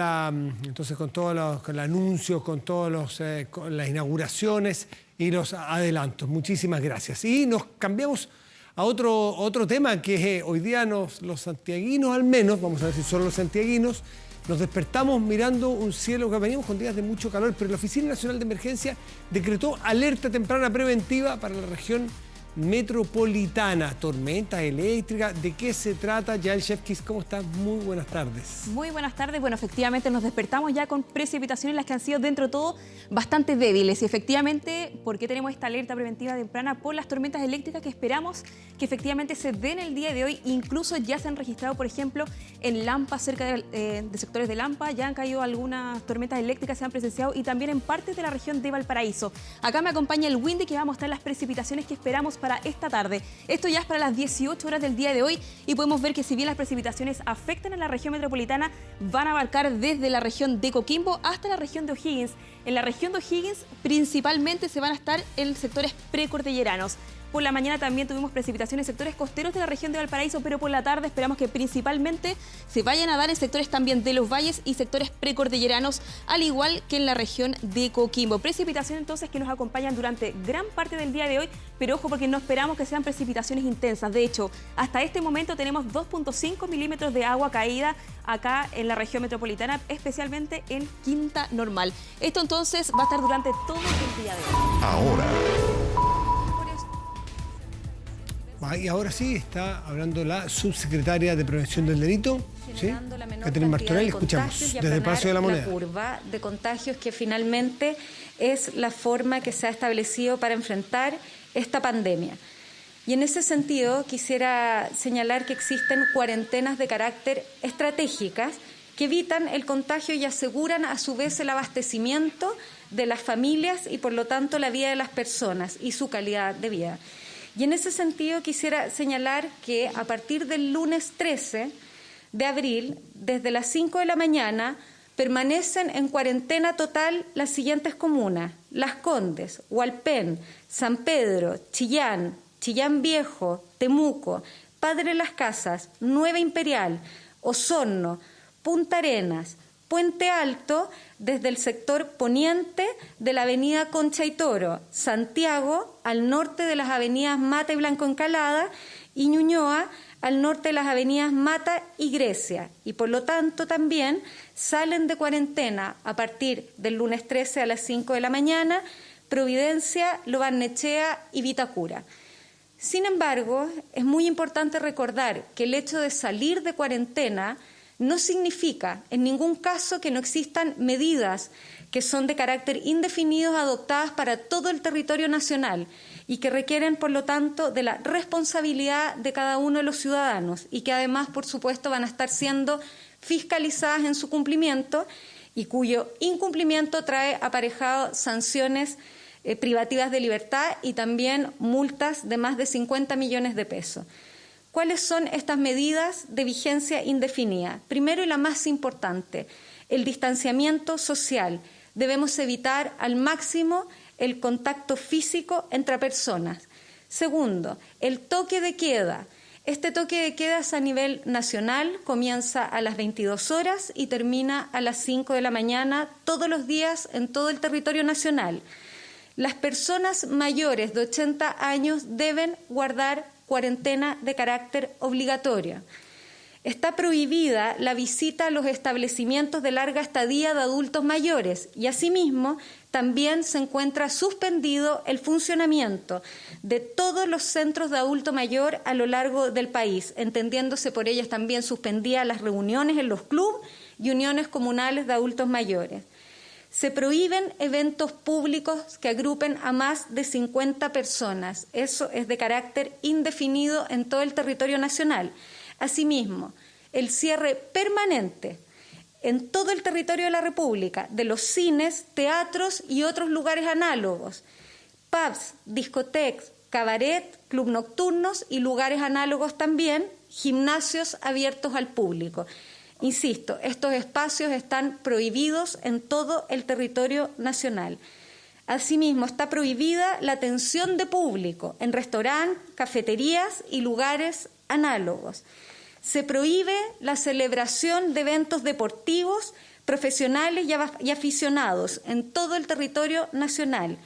todos los anuncios, con con las inauguraciones y los adelantos. Muchísimas gracias. Y nos cambiamos a otro tema que hoy día los santiaguinos al menos, vamos a ver si son los santiaguinos, nos despertamos mirando un cielo que veníamos con días de mucho calor, pero la Oficina Nacional de Emergencia decretó alerta temprana preventiva para la región metropolitana, tormentas eléctricas. ¿De qué se trata? Yael Shefkis, ¿cómo estás? Muy buenas tardes. Muy buenas tardes. Bueno, efectivamente nos despertamos ya con precipitaciones las que han sido dentro de todo bastante débiles. Y efectivamente, ¿por qué tenemos esta alerta preventiva temprana? Por las tormentas eléctricas que esperamos que efectivamente se den el día de hoy. Incluso ya se han registrado, por ejemplo, en Lampa, cerca de sectores de Lampa, ya han caído algunas tormentas eléctricas, se han presenciado, y también en partes de la región de Valparaíso. Acá me acompaña el Windy, que va a mostrar las precipitaciones que esperamos para esta tarde. Esto ya es para las 18 horas del día de hoy y podemos ver que si bien las precipitaciones afectan a la región metropolitana, van a abarcar desde la región de Coquimbo hasta la región de O'Higgins. En la región de O'Higgins principalmente se van a estar en sectores precordilleranos. Por la mañana también tuvimos precipitaciones en sectores costeros de la región de Valparaíso, pero por la tarde esperamos que principalmente se vayan a dar en sectores también de los valles y sectores precordilleranos, al igual que en la región de Coquimbo. Precipitaciones entonces que nos acompañan durante gran parte del día de hoy, pero ojo porque no esperamos que sean precipitaciones intensas. De hecho, hasta este momento tenemos 2.5 milímetros de agua caída acá en la región metropolitana, especialmente en Quinta Normal. Esto entonces va a estar durante todo el día de hoy. Ahora. Y ahora sí, está hablando la subsecretaria de Prevención del Delito, ¿sí? Caterina Martorell, escuchamos desde el Palacio de la Moneda. La curva de contagios que finalmente es la forma que se ha establecido para enfrentar esta pandemia. Y en ese sentido quisiera señalar que existen cuarentenas de carácter estratégicas que evitan el contagio y aseguran a su vez el abastecimiento de las familias y por lo tanto la vida de las personas y su calidad de vida. Y en ese sentido quisiera señalar que a partir del lunes 13 de abril, desde las 5 de la mañana, permanecen en cuarentena total las siguientes comunas: Las Condes, Hualpén, San Pedro, Chillán, Chillán Viejo, Temuco, Padre Las Casas, Nueva Imperial, Osorno, Punta Arenas, Puente Alto, desde el sector poniente de la avenida Concha y Toro, Santiago, al norte de las avenidas Mata y Blanco Encalada, y Ñuñoa, al norte de las avenidas Mata y Grecia. Y por lo tanto también salen de cuarentena a partir del lunes 13 a las 5 de la mañana, Providencia, Lo Barnechea y Vitacura. Sin embargo, es muy importante recordar que el hecho de salir de cuarentena no significa en ningún caso que no existan medidas que son de carácter indefinido adoptadas para todo el territorio nacional y que requieren, por lo tanto, de la responsabilidad de cada uno de los ciudadanos y que además, por supuesto, van a estar siendo fiscalizadas en su cumplimiento y cuyo incumplimiento trae aparejado sanciones privativas de libertad y también multas de más de 50 millones de pesos. ¿Cuáles son estas medidas de vigencia indefinida? Primero y la más importante, el distanciamiento social. Debemos evitar al máximo el contacto físico entre personas. Segundo, el toque de queda. Este toque de queda es a nivel nacional, comienza a las 22 horas y termina a las 5 de la mañana todos los días en todo el territorio nacional. Las personas mayores de 80 años deben guardar cuarentena de carácter obligatorio. Está prohibida la visita a los establecimientos de larga estadía de adultos mayores y asimismo también se encuentra suspendido el funcionamiento de todos los centros de adulto mayor a lo largo del país, entendiéndose por ellas también suspendidas las reuniones en los clubes y uniones comunales de adultos mayores. Se prohíben eventos públicos que agrupen a más de 50 personas. Eso es de carácter indefinido en todo el territorio nacional. Asimismo, el cierre permanente en todo el territorio de la República de los cines, teatros y otros lugares análogos, pubs, discotecas, cabaret, club nocturnos y lugares análogos también, gimnasios abiertos al público. Insisto, estos espacios están prohibidos en todo el territorio nacional. Asimismo, está prohibida la atención de público en restaurantes, cafeterías y lugares análogos. Se prohíbe la celebración de eventos deportivos, profesionales y aficionados en todo el territorio nacional.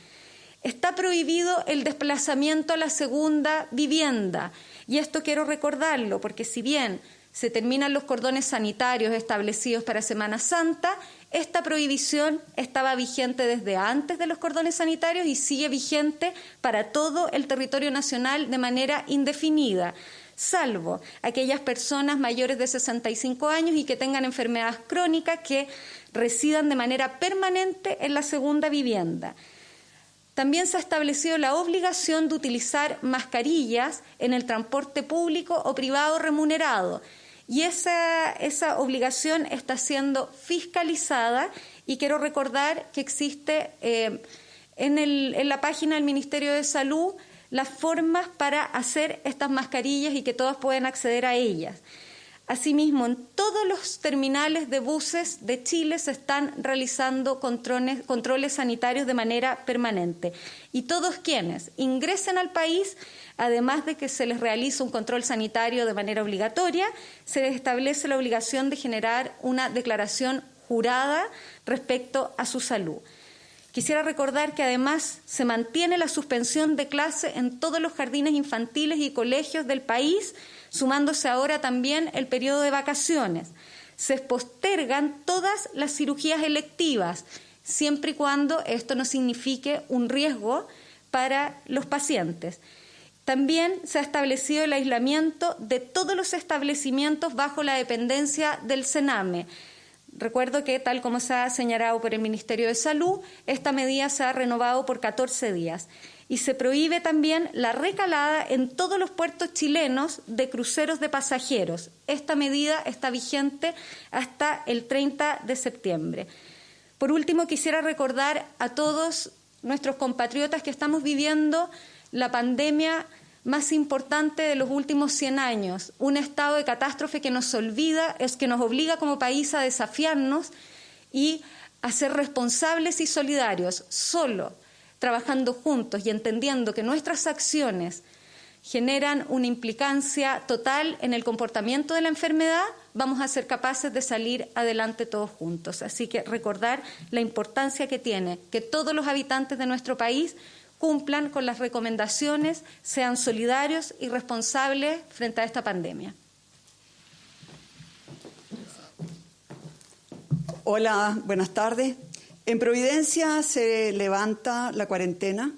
Está prohibido el desplazamiento a la segunda vivienda. Y esto quiero recordarlo, porque si bien se terminan los cordones sanitarios establecidos para Semana Santa, esta prohibición estaba vigente desde antes de los cordones sanitarios y sigue vigente para todo el territorio nacional de manera indefinida, salvo aquellas personas mayores de 65 años y que tengan enfermedades crónicas que residan de manera permanente en la segunda vivienda. También se ha establecido la obligación de utilizar mascarillas en el transporte público o privado remunerado. Y esa obligación está siendo fiscalizada y quiero recordar que existe en la página del Ministerio de Salud las formas para hacer estas mascarillas y que todos pueden acceder a ellas. Asimismo, en todos los terminales de buses de Chile se están realizando controles sanitarios de manera permanente. Y todos quienes ingresen al país, además de que se les realiza un control sanitario de manera obligatoria, se les establece la obligación de generar una declaración jurada respecto a su salud. Quisiera recordar que además se mantiene la suspensión de clase en todos los jardines infantiles y colegios del país, sumándose ahora también el periodo de vacaciones. Se postergan todas las cirugías electivas, siempre y cuando esto no signifique un riesgo para los pacientes. También se ha establecido el aislamiento de todos los establecimientos bajo la dependencia del Sename. Recuerdo que, tal como se ha señalado por el Ministerio de Salud, esta medida se ha renovado por 14 días. Y se prohíbe también la recalada en todos los puertos chilenos de cruceros de pasajeros. Esta medida está vigente hasta el 30 de septiembre. Por último, quisiera recordar a todos nuestros compatriotas que estamos viviendo la pandemia más importante de los últimos 100 años, un estado de catástrofe que nos obliga como país a desafiarnos y a ser responsables y solidarios. Solo trabajando juntos y entendiendo que nuestras acciones generan una implicancia total en el comportamiento de la enfermedad, vamos a ser capaces de salir adelante todos juntos. Así que recordar la importancia que tiene que todos los habitantes de nuestro país cumplan con las recomendaciones, sean solidarios y responsables frente a esta pandemia. Hola, buenas tardes. En Providencia se levanta la cuarentena.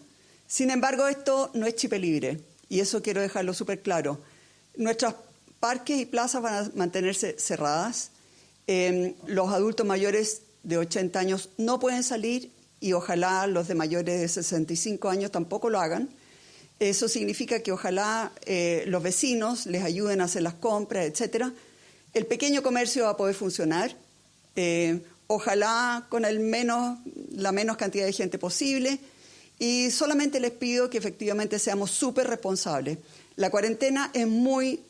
Sin embargo, esto no es chip libre y eso quiero dejarlo súper claro. Nuestros parques y plazas van a mantenerse cerradas. Los adultos mayores de 80 años no pueden salir y ojalá los de mayores de 65 años tampoco lo hagan. Eso significa que ojalá los vecinos les ayuden a hacer las compras, etcétera. El pequeño comercio va a poder funcionar. Ojalá con la menos cantidad de gente posible y solamente les pido que efectivamente seamos súper responsables. La cuarentena es muy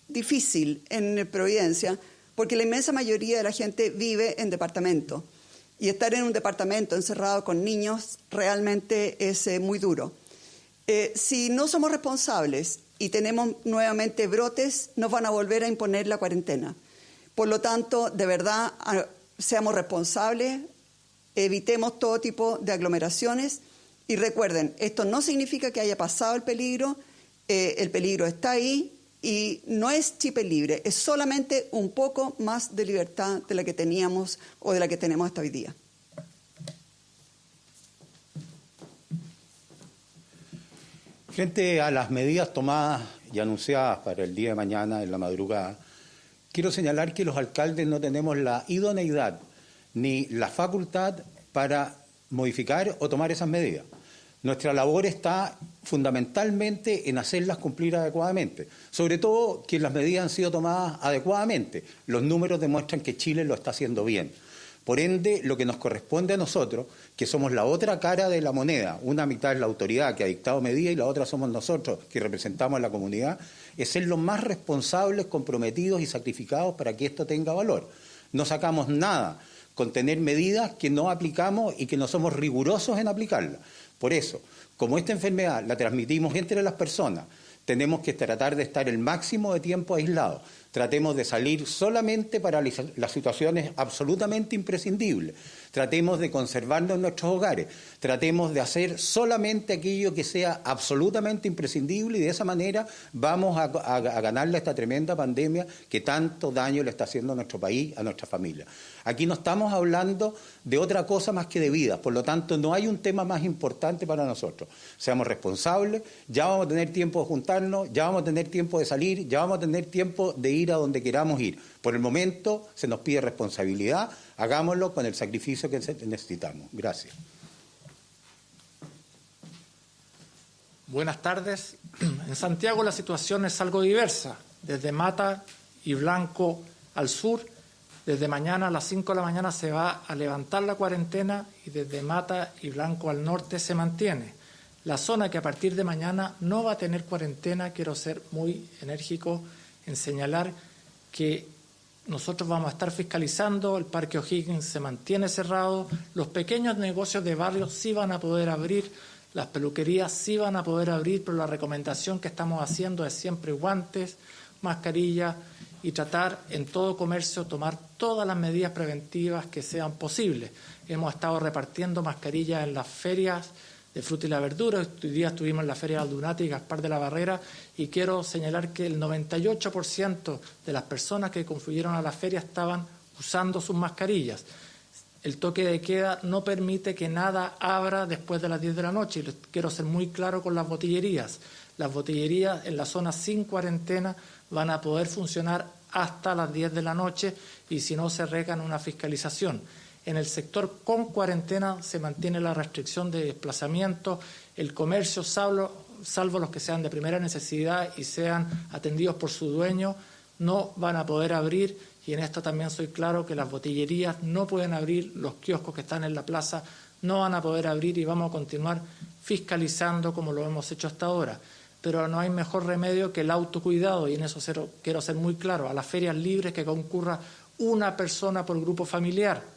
difícil en Providencia porque la inmensa mayoría de la gente vive en departamento y estar en un departamento encerrado con niños realmente es muy duro. Si no somos responsables y tenemos nuevamente brotes, nos van a volver a imponer la cuarentena. Por lo tanto, de verdad, seamos responsables, evitemos todo tipo de aglomeraciones y recuerden, esto no significa que haya pasado el peligro está ahí y no es chip libre, es solamente un poco más de libertad de la que teníamos o de la que tenemos hasta hoy día. Frente a las medidas tomadas y anunciadas para el día de mañana en la madrugada, quiero señalar que los alcaldes no tenemos la idoneidad ni la facultad para modificar o tomar esas medidas. Nuestra labor está fundamentalmente en hacerlas cumplir adecuadamente, sobre todo que las medidas han sido tomadas adecuadamente. Los números demuestran que Chile lo está haciendo bien. Por ende, lo que nos corresponde a nosotros, que somos la otra cara de la moneda, una mitad es la autoridad que ha dictado medidas y la otra somos nosotros que representamos a la comunidad, es ser los más responsables, comprometidos y sacrificados para que esto tenga valor. No sacamos nada con tener medidas que no aplicamos y que no somos rigurosos en aplicarlas. Por eso, como esta enfermedad la transmitimos entre las personas, tenemos que tratar de estar el máximo de tiempo aislados. Tratemos de salir solamente para las situaciones absolutamente imprescindibles. Tratemos de conservarnos en nuestros hogares. Tratemos de hacer solamente aquello que sea absolutamente imprescindible y de esa manera vamos a ganarle a esta tremenda pandemia que tanto daño le está haciendo a nuestro país, a nuestra familia. Aquí no estamos hablando de otra cosa más que de vidas, por lo tanto no hay un tema más importante para nosotros. Seamos responsables, ya vamos a tener tiempo de juntarnos, ya vamos a tener tiempo de salir, ya vamos a tener tiempo de ir a donde queramos ir. Por el momento se nos pide responsabilidad, hagámoslo con el sacrificio que necesitamos. Gracias. Buenas tardes. En Santiago la situación es algo diversa. Desde Mata y Blanco al sur, desde mañana a las 5 de la mañana se va a levantar la cuarentena y desde Mata y Blanco al norte se mantiene. La zona que a partir de mañana no va a tener cuarentena, quiero ser muy enérgico en señalar que nosotros vamos a estar fiscalizando, el Parque O'Higgins se mantiene cerrado, los pequeños negocios de barrio sí van a poder abrir, las peluquerías sí van a poder abrir, pero la recomendación que estamos haciendo es siempre guantes, mascarilla y tratar en todo comercio tomar todas las medidas preventivas que sean posibles. Hemos estado repartiendo mascarillas en las ferias de fruta y la verdura. Hoy día estuvimos en la Feria de Aldunate y Gaspar de la Barrera y quiero señalar que el 98% de las personas que confluyeron a la feria estaban usando sus mascarillas. El toque de queda no permite que nada abra después de las 10 de la noche y quiero ser muy claro con las botillerías. Las botillerías en la zona sin cuarentena van a poder funcionar hasta las 10 de la noche y si no se regan una fiscalización. En el sector con cuarentena se mantiene la restricción de desplazamiento, el comercio, salvo los que sean de primera necesidad y sean atendidos por su dueño, no van a poder abrir y en esto también soy claro que las botillerías no pueden abrir, los kioscos que están en la plaza no van a poder abrir y vamos a continuar fiscalizando como lo hemos hecho hasta ahora. Pero no hay mejor remedio que el autocuidado y en eso quiero ser muy claro, a las ferias libres que concurra una persona por grupo familiar.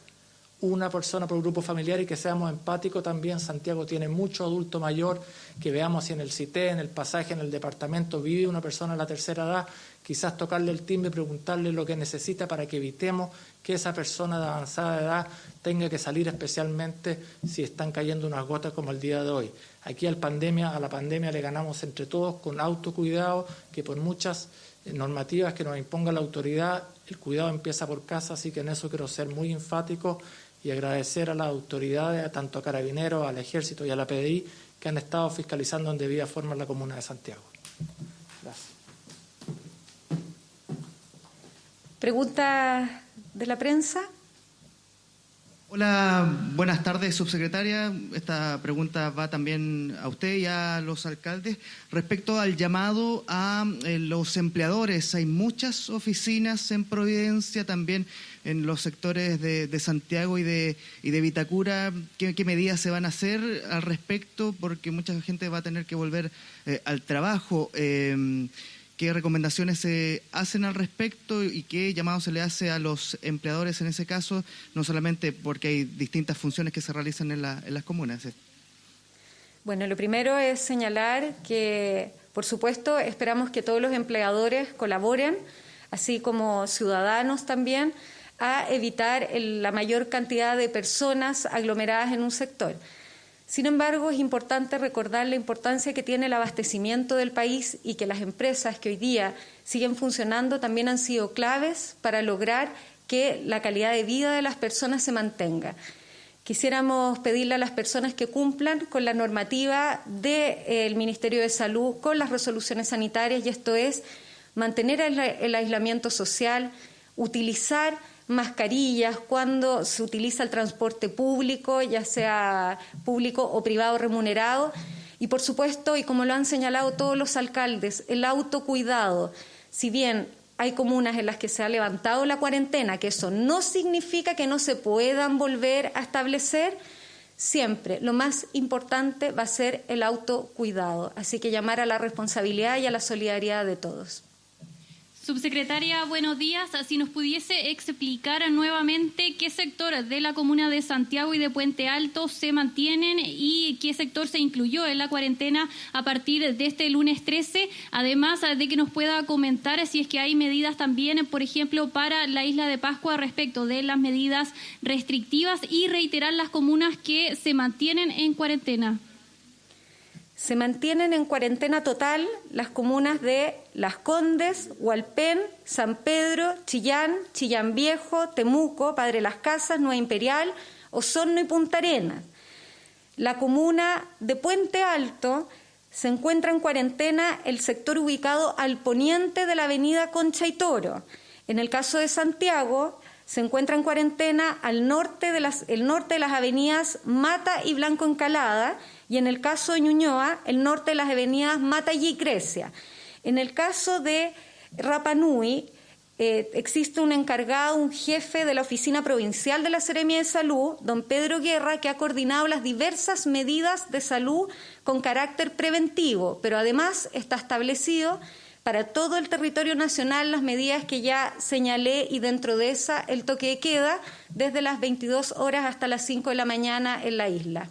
Una persona por grupo familiar y que seamos empáticos también. Santiago tiene mucho adulto mayor, que veamos si en el CITE, en el pasaje, en el departamento vive una persona de la tercera edad, quizás tocarle el timbre y preguntarle lo que necesita para que evitemos que esa persona de avanzada edad tenga que salir especialmente si están cayendo unas gotas como el día de hoy. Aquí a la pandemia le ganamos entre todos con autocuidado, que por muchas normativas que nos imponga la autoridad, el cuidado empieza por casa, así que en eso quiero ser muy enfático y agradecer a las autoridades, tanto a Carabineros, al Ejército y a la PDI, que han estado fiscalizando en debida forma en la comuna de Santiago. Gracias. ¿Pregunta de la prensa? Hola, buenas tardes, subsecretaria. Esta pregunta va también a usted y a los alcaldes. Respecto al llamado a los empleadores, hay muchas oficinas en Providencia, también en los sectores de Santiago y de Vitacura. ¿Qué medidas se van a hacer al respecto? Porque mucha gente va a tener que volver al trabajo. ¿Qué recomendaciones se hacen al respecto y qué llamado se le hace a los empleadores en ese caso? No solamente porque hay distintas funciones que se realizan en las comunas. Bueno, lo primero es señalar que, por supuesto, esperamos que todos los empleadores colaboren, así como ciudadanos también, a evitar la mayor cantidad de personas aglomeradas en un sector. Sin embargo, es importante recordar la importancia que tiene el abastecimiento del país y que las empresas que hoy día siguen funcionando también han sido claves para lograr que la calidad de vida de las personas se mantenga. Quisiéramos pedirle a las personas que cumplan con la normativa del Ministerio de Salud, con las resoluciones sanitarias, y esto es mantener el aislamiento social, utilizar mascarillas cuando se utiliza el transporte público, ya sea público o privado remunerado, y por supuesto, y como lo han señalado todos los alcaldes, el autocuidado. Si bien hay comunas en las que se ha levantado la cuarentena, que eso no significa que no se puedan volver a establecer, siempre lo más importante va a ser el autocuidado. Así que llamar a la responsabilidad y a la solidaridad de todos. Subsecretaria, buenos días. Si nos pudiese explicar nuevamente qué sector de la comuna de Santiago y de Puente Alto se mantienen y qué sector se incluyó en la cuarentena a partir de este lunes 13, además de que nos pueda comentar si es que hay medidas también, por ejemplo, para la isla de Pascua respecto de las medidas restrictivas y reiterar las comunas que se mantienen en cuarentena. Se mantienen en cuarentena total las comunas de Las Condes, Hualpén, San Pedro, Chillán, Chillán Viejo, Temuco, Padre Las Casas, Nueva Imperial, Osorno y Punta Arenas. La comuna de Puente Alto se encuentra en cuarentena el sector ubicado al poniente de la avenida Concha y Toro. En el caso de Santiago, se encuentra en cuarentena el norte de las avenidas Mata y Blanco Encalada, y en el caso de Ñuñoa, el norte de las avenidas Mata y Grecia. En el caso de Rapa Nui, existe un encargado, un jefe de la Oficina Provincial de la Seremia de Salud, don Pedro Guerra, que ha coordinado las diversas medidas de salud con carácter preventivo, pero además está establecido para todo el territorio nacional las medidas que ya señalé, y dentro de esa el toque de queda desde las 22 horas hasta las 5 de la mañana en la isla.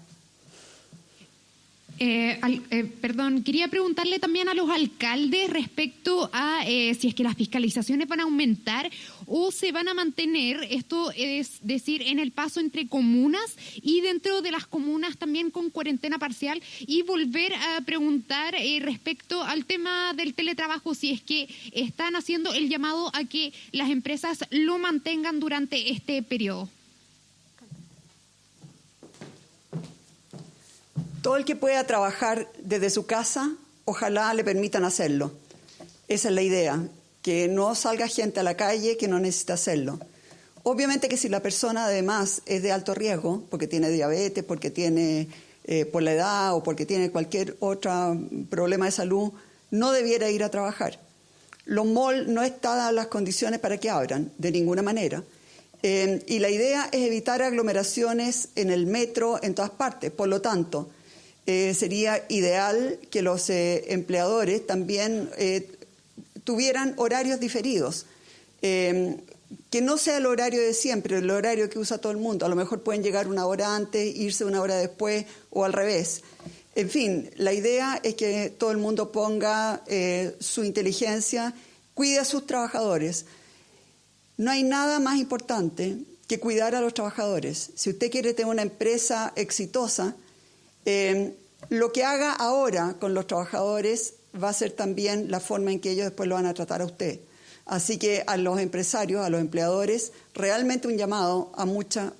Quería preguntarle también a los alcaldes respecto a si es que las fiscalizaciones van a aumentar o se van a mantener, esto es decir, en el paso entre comunas y dentro de las comunas también con cuarentena parcial, y volver a preguntar respecto al tema del teletrabajo, si es que están haciendo el llamado a que las empresas lo mantengan durante este periodo. Todo el que pueda trabajar desde su casa, ojalá le permitan hacerlo. Esa es la idea, que no salga gente a la calle que no necesita hacerlo. Obviamente que si la persona además es de alto riesgo, porque tiene diabetes, porque tiene por la edad o porque tiene cualquier otro problema de salud, no debiera ir a trabajar. Los malls no están dadas las condiciones para que abran, de ninguna manera. Y la idea es evitar aglomeraciones en el metro, en todas partes. Por lo tanto, sería ideal que los empleadores también tuvieran horarios diferidos, que no sea el horario de siempre, el horario que usa todo el mundo. A lo mejor pueden llegar una hora antes, irse una hora después o al revés. En fin, la idea es que todo el mundo ponga su inteligencia, cuide a sus trabajadores. No hay nada más importante que cuidar a los trabajadores. Si usted quiere tener una empresa exitosa, lo que haga ahora con los trabajadores va a ser también la forma en que ellos después lo van a tratar a usted. Así que a los empresarios, a los empleadores, realmente un llamado a mucha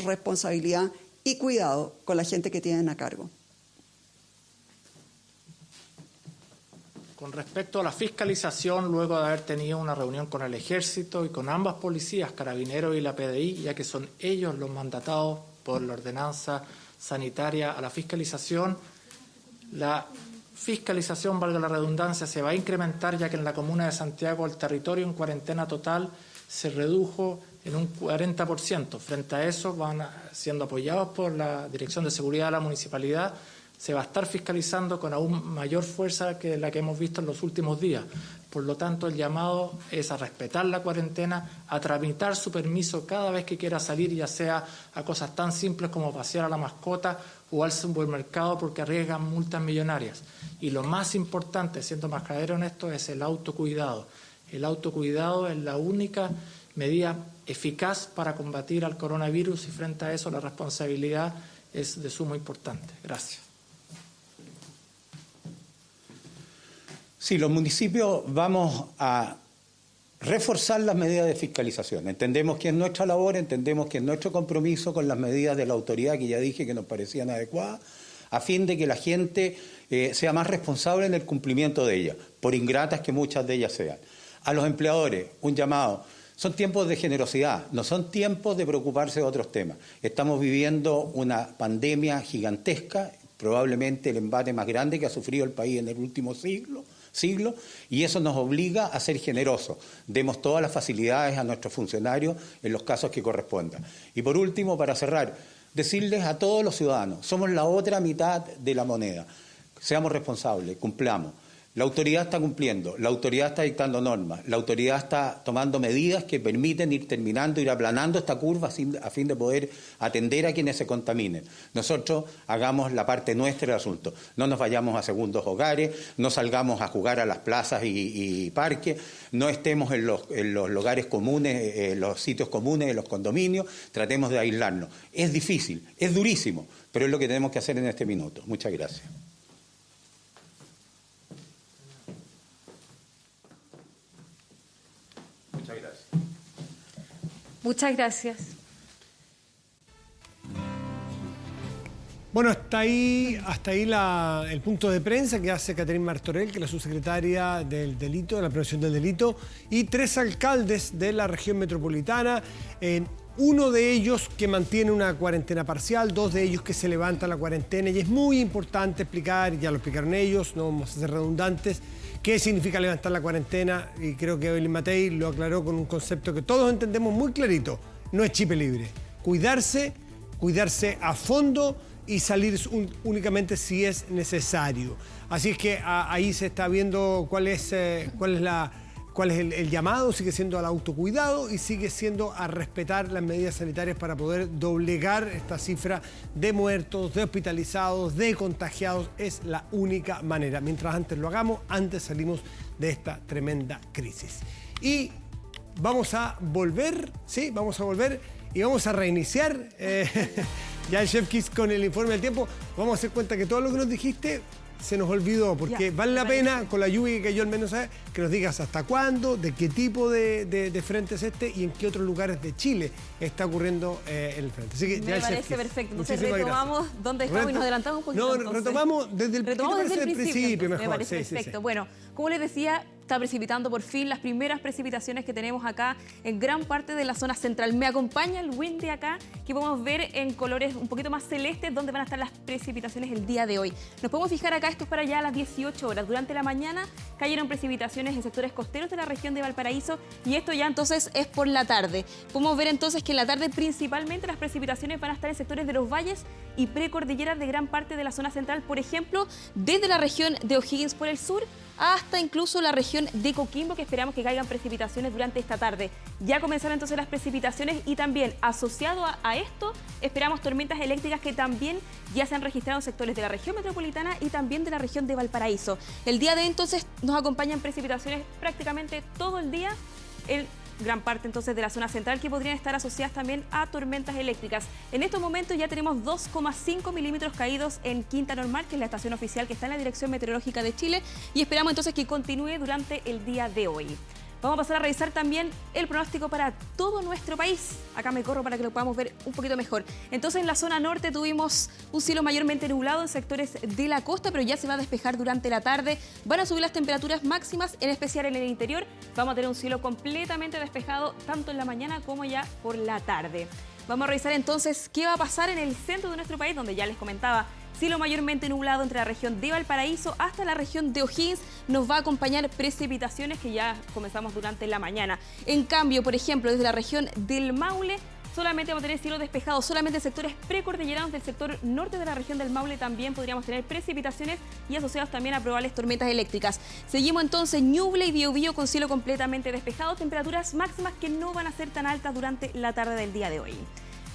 responsabilidad y cuidado con la gente que tienen a cargo. Con respecto a la fiscalización, luego de haber tenido una reunión con el Ejército y con ambas policías, Carabineros y la PDI, ya que son ellos los mandatados por la ordenanza sanitaria a la fiscalización, valga la redundancia, se va a incrementar, ya que en la comuna de Santiago el territorio en cuarentena total se redujo en un 40%. Frente a eso, van siendo apoyados por la Dirección de Seguridad de la Municipalidad. Se va a estar fiscalizando con aún mayor fuerza que la que hemos visto en los últimos días. Por lo tanto, el llamado es a respetar la cuarentena, a tramitar su permiso cada vez que quiera salir, ya sea a cosas tan simples como pasear a la mascota o al supermercado, porque arriesgan multas millonarias. Y lo más importante, siendo mascadero en esto, es el autocuidado. El autocuidado es la única medida eficaz para combatir al coronavirus, y frente a eso la responsabilidad es de suma importancia. Gracias. Sí, los municipios vamos a reforzar las medidas de fiscalización. Entendemos que es nuestra labor, entendemos que es nuestro compromiso con las medidas de la autoridad que ya dije que nos parecían adecuadas, a fin de que la gente sea más responsable en el cumplimiento de ellas, por ingratas que muchas de ellas sean. A los empleadores, un llamado. Son tiempos de generosidad, no son tiempos de preocuparse de otros temas. Estamos viviendo una pandemia gigantesca, probablemente el embate más grande que ha sufrido el país en el último siglo, y eso nos obliga a ser generosos. Demos todas las facilidades a nuestros funcionarios en los casos que correspondan. Y por último, para cerrar, decirles a todos los ciudadanos, somos la otra mitad de la moneda. Seamos responsables, cumplamos. La autoridad está cumpliendo, la autoridad está dictando normas, la autoridad está tomando medidas que permiten ir terminando, ir aplanando esta curva a fin de poder atender a quienes se contaminen. Nosotros hagamos la parte nuestra del asunto. No nos vayamos a segundos hogares, no salgamos a jugar a las plazas y parques, no estemos en los lugares comunes, en los sitios comunes, en los condominios, tratemos de aislarnos. Es difícil, es durísimo, pero es lo que tenemos que hacer en este minuto. Muchas gracias. Muchas gracias. Bueno, hasta ahí el punto de prensa que hace Catherine Martorell, que es la subsecretaria del delito, de la prevención del delito, y 3 alcaldes de la región metropolitana. Uno de ellos que mantiene una cuarentena parcial, 2 de ellos que se levanta la cuarentena, y es muy importante explicar, ya lo explicaron ellos, no vamos a ser redundantes, qué significa levantar la cuarentena, y creo que Evelyn Matei lo aclaró con un concepto que todos entendemos muy clarito: no es chip libre. Cuidarse a fondo y salir únicamente si es necesario. Así es que ahí se está viendo cuál es el llamado. Sigue siendo al autocuidado y sigue siendo a respetar las medidas sanitarias para poder doblegar esta cifra de muertos, de hospitalizados, de contagiados. Es la única manera. Mientras antes lo hagamos, antes salimos de esta tremenda crisis. Y vamos a volver, sí, vamos a volver y vamos a reiniciar ya el Chef Kiss con el informe del tiempo. Vamos a hacer cuenta que todo lo que nos dijiste se nos olvidó, porque vale la pena, con la lluvia que cayó al menos, que nos digas hasta cuándo, de qué tipo de frente es este y en qué otros lugares de Chile está ocurriendo el frente. Así que me parece perfecto. Entonces retomamos donde estamos y nos adelantamos un poquito. No, retomamos desde el principio mejor. Me parece perfecto. Bueno, como les decía, está precipitando por fin las primeras precipitaciones que tenemos acá en gran parte de la zona central. Me acompaña el Windy acá, que podemos ver en colores un poquito más celestes donde van a estar las precipitaciones el día de hoy. Nos podemos fijar acá, esto es para allá a las 18 horas. Durante la mañana cayeron precipitaciones en sectores costeros de la región de Valparaíso y esto ya entonces es por la tarde. Podemos ver entonces que en la tarde principalmente las precipitaciones van a estar en sectores de los valles y precordilleras de gran parte de la zona central, por ejemplo, desde la región de O'Higgins por el sur hasta incluso la región de Coquimbo, que esperamos que caigan precipitaciones durante esta tarde. Ya comenzaron entonces las precipitaciones y también asociado a esto esperamos tormentas eléctricas que también ya se han registrado en sectores de la región metropolitana y también de la región de Valparaíso. El día de hoy entonces nos acompañan precipitaciones prácticamente todo el día en gran parte entonces de la zona central, que podrían estar asociadas también a tormentas eléctricas. En estos momentos ya tenemos 2,5 milímetros caídos en Quinta Normal, que es la estación oficial que está en la Dirección Meteorológica de Chile, y esperamos entonces que continúe durante el día de hoy. Vamos a pasar a revisar también el pronóstico para todo nuestro país. Acá me corro para que lo podamos ver un poquito mejor. Entonces, en la zona norte tuvimos un cielo mayormente nublado en sectores de la costa, pero ya se va a despejar durante la tarde. Van a subir las temperaturas máximas, en especial en el interior. Vamos a tener un cielo completamente despejado, tanto en la mañana como ya por la tarde. Vamos a revisar entonces qué va a pasar en el centro de nuestro país, donde ya les comentaba, cielo mayormente nublado entre la región de Valparaíso hasta la región de O'Higgins. Nos va a acompañar precipitaciones que ya comenzamos durante la mañana. En cambio, por ejemplo, desde la región del Maule, solamente vamos a tener cielo despejado. Solamente en sectores precordilleranos del sector norte de la región del Maule también podríamos tener precipitaciones y asociados también a probables tormentas eléctricas. Seguimos entonces Ñuble y Biobío con cielo completamente despejado. Temperaturas máximas que no van a ser tan altas durante la tarde del día de hoy.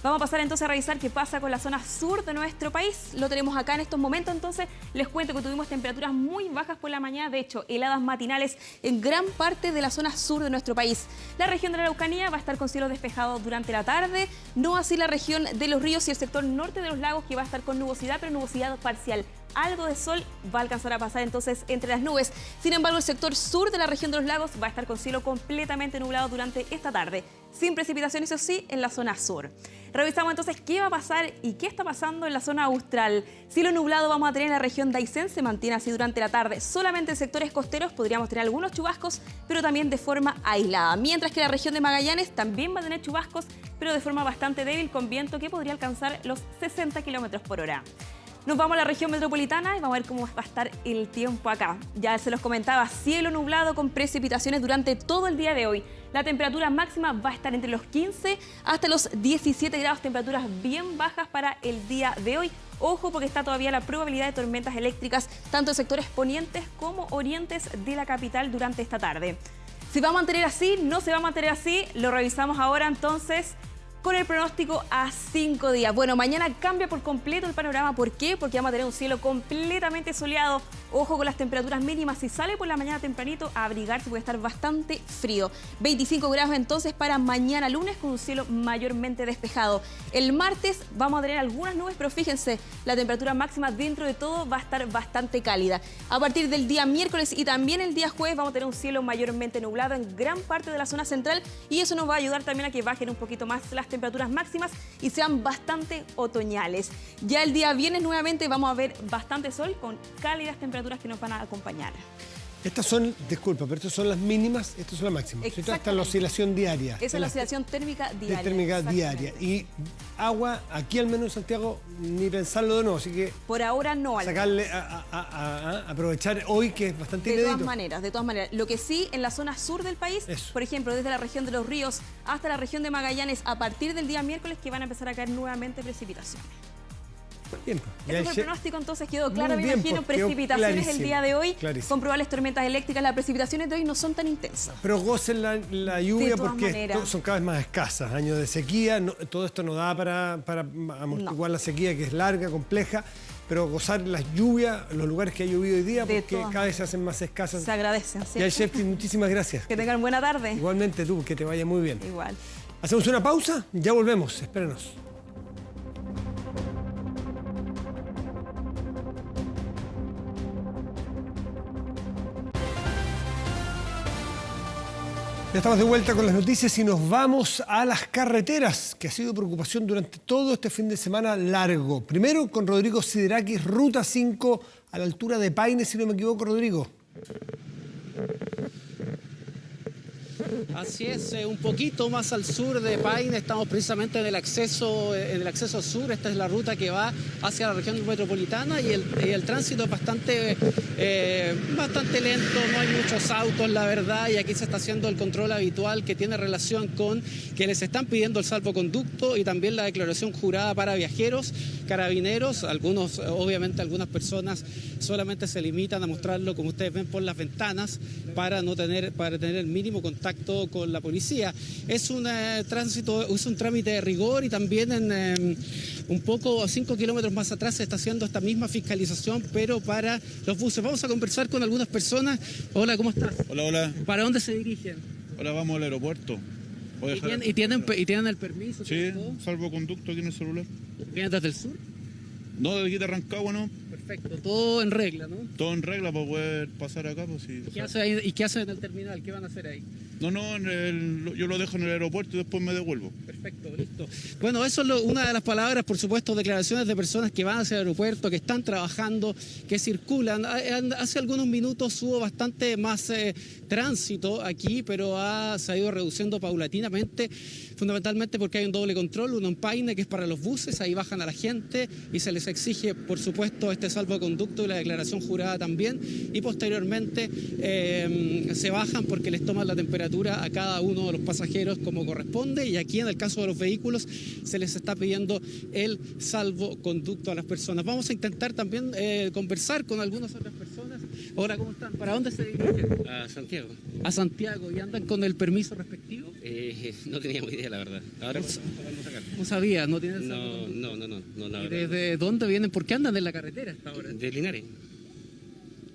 Vamos a pasar entonces a revisar qué pasa con la zona sur de nuestro país. Lo tenemos acá en estos momentos, entonces les cuento que tuvimos temperaturas muy bajas por la mañana, de hecho, heladas matinales en gran parte de la zona sur de nuestro país. La región de la Araucanía va a estar con cielo despejado durante la tarde, no así la región de los ríos y el sector norte de los lagos, que va a estar con nubosidad, pero nubosidad parcial. Algo de sol va a alcanzar a pasar entonces entre las nubes. Sin embargo, el sector sur de la región de los lagos va a estar con cielo completamente nublado durante esta tarde, sin precipitaciones, eso sí, en la zona sur. Revisamos entonces qué va a pasar y qué está pasando en la zona austral. Cielo nublado vamos a tener en la región de Aysén, se mantiene así durante la tarde. Solamente en sectores costeros podríamos tener algunos chubascos, pero también de forma aislada. Mientras que la región de Magallanes también va a tener chubascos, pero de forma bastante débil, con viento que podría alcanzar los 60 kilómetros por hora. Nos vamos a la región metropolitana y vamos a ver cómo va a estar el tiempo acá. Ya se los comentaba, cielo nublado con precipitaciones durante todo el día de hoy. La temperatura máxima va a estar entre los 15 hasta los 17 grados, temperaturas bien bajas para el día de hoy. Ojo porque está todavía la probabilidad de tormentas eléctricas tanto en sectores ponientes como orientes de la capital durante esta tarde. ¿Se va a mantener así? ¿No se va a mantener así? Lo revisamos ahora entonces con el pronóstico a 5 días. Bueno, mañana cambia por completo el panorama. ¿Por qué? Porque vamos a tener un cielo completamente soleado. Ojo con las temperaturas mínimas. Si sale por la mañana tempranito a abrigarse puede estar bastante frío. 25 grados entonces para mañana lunes con un cielo mayormente despejado. El martes vamos a tener algunas nubes, pero fíjense, la temperatura máxima dentro de todo va a estar bastante cálida. A partir del día miércoles y también el día jueves vamos a tener un cielo mayormente nublado en gran parte de la zona central y eso nos va a ayudar también a que bajen un poquito más las temperaturas máximas y sean bastante otoñales. Ya el día viernes nuevamente vamos a ver bastante sol con cálidas temperaturas que nos van a acompañar. Estas son, disculpa, pero estas son las mínimas, estas son las máximas. Esta es la oscilación diaria. Esa es la oscilación térmica diaria. Térmica diaria. Y agua, aquí al menos en Santiago, ni pensarlo de nuevo, así que... Por ahora no. Sacarle, aprovechar hoy que es bastante inédito. De todas maneras. Lo que sí, en la zona sur del país, por ejemplo, desde la región de Los Ríos hasta la región de Magallanes, a partir del día miércoles que van a empezar a caer nuevamente precipitaciones. Bien, el pronóstico entonces quedó claro, me imagino, precipitaciones el día de hoy, con probables tormentas eléctricas. Las precipitaciones de hoy no son tan intensas. Pero gocen la lluvia porque son cada vez más escasas. Años de sequía, todo esto no da para amortiguar la sequía, que es larga, compleja, pero gozar las lluvias, los lugares que ha llovido hoy día, porque cada vez se hacen más escasas. Se agradecen, ¿cierto? Y Shefty, muchísimas gracias. Que tengan buena tarde. Igualmente tú, que te vaya muy bien. Igual. Hacemos una pausa, ya volvemos, espérenos. Ya estamos de vuelta con las noticias y nos vamos a las carreteras, que ha sido preocupación durante todo este fin de semana largo. Primero con Rodrigo Siderakis, Ruta 5, a la altura de Paine, si no me equivoco, Rodrigo. Así es, un poquito más al sur de Paine, estamos precisamente en el acceso sur. Esta es la ruta que va hacia la región metropolitana y el tránsito es bastante lento, no hay muchos autos, la verdad, y aquí se está haciendo el control habitual que tiene relación con que les están pidiendo el salvoconducto y también la declaración jurada para viajeros, carabineros. Obviamente algunas personas solamente se limitan a mostrarlo, como ustedes ven, por las ventanas para tener el mínimo contacto con la policía. Es un trámite de rigor y también un poco 5 kilómetros más atrás se está haciendo esta misma fiscalización, pero para los buses. Vamos a conversar con algunas personas. Hola, ¿cómo estás? Hola, hola. ¿Para dónde se dirigen? Ahora vamos al aeropuerto. ¿Y tienen el permiso? Sí, salvoconducto aquí en el celular. ¿Vienen desde el sur? No, de aquí de Rancagua, ¿no? Perfecto, todo en regla, ¿no? Todo en regla para poder pasar acá, pues sí. ¿Y qué hacen en el terminal? ¿Qué van a hacer ahí? No, yo lo dejo en el aeropuerto y después me devuelvo. Perfecto, listo. Bueno, eso es una de las palabras, por supuesto, declaraciones de personas que van hacia el aeropuerto, que están trabajando, que circulan. Hace algunos minutos hubo bastante más tránsito aquí, pero se ha ido reduciendo paulatinamente, fundamentalmente porque hay un doble control, uno en Paine, que es para los buses, ahí bajan a la gente y se les exige, por supuesto, este salvoconducto y la declaración jurada también, y posteriormente se bajan porque les toman la temperatura a cada uno de los pasajeros como corresponde, y aquí en el caso de los vehículos se les está pidiendo el salvoconducto a las personas. Vamos a intentar también conversar con algunas otras personas. Hola, ¿cómo están? ¿Para dónde se dirigen? A Santiago. A Santiago. ¿Y andan con el permiso respectivo? No teníamos idea, la verdad. Ahora no sabía, no tienen No, la ¿Y verdad. desde dónde vienen? ¿Por qué andan en la carretera hasta ahora? De Linares.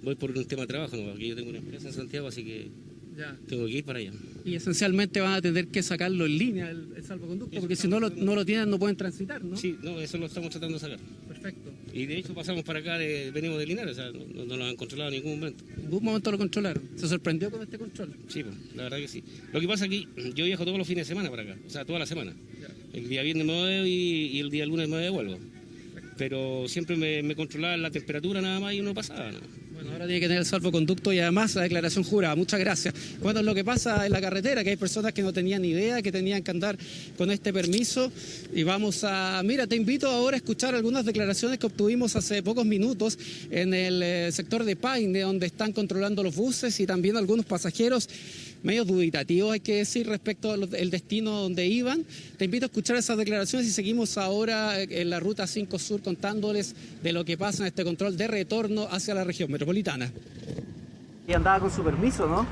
Voy por un tema de trabajo, ¿no? Aquí yo tengo una empresa en Santiago, así que tengo que ir para allá. Y esencialmente van a tener que sacarlo en línea, el salvoconducto, porque si no lo tienen no pueden transitar, ¿no? Sí, eso lo estamos tratando de sacar. Perfecto. Y de hecho pasamos para acá, venimos de Linares, o sea, no lo han controlado en ningún momento. ¿En ningún momento lo controlaron? ¿Se sorprendió con este control? Sí, pues, la verdad que sí. Lo que pasa es que yo viajo todos los fines de semana para acá, o sea, toda la semana. El día viernes me voy y el día lunes me devuelvo. Pero siempre me controlaban la temperatura nada más y no pasaba, ¿no? Bueno, ahora tiene que tener el salvoconducto y además la declaración jurada. Muchas gracias. Bueno, es lo que pasa en la carretera, que hay personas que no tenían ni idea, que tenían que andar con este permiso. Y te invito ahora a escuchar algunas declaraciones que obtuvimos hace pocos minutos en el sector de Paine, donde están controlando los buses y también algunos pasajeros medio dubitativos, hay que decir, respecto al destino donde iban. Te invito a escuchar esas declaraciones y seguimos ahora en la Ruta 5 Sur contándoles de lo que pasa en este control de retorno hacia la región metropolitana. Y andaba con su permiso, ¿no?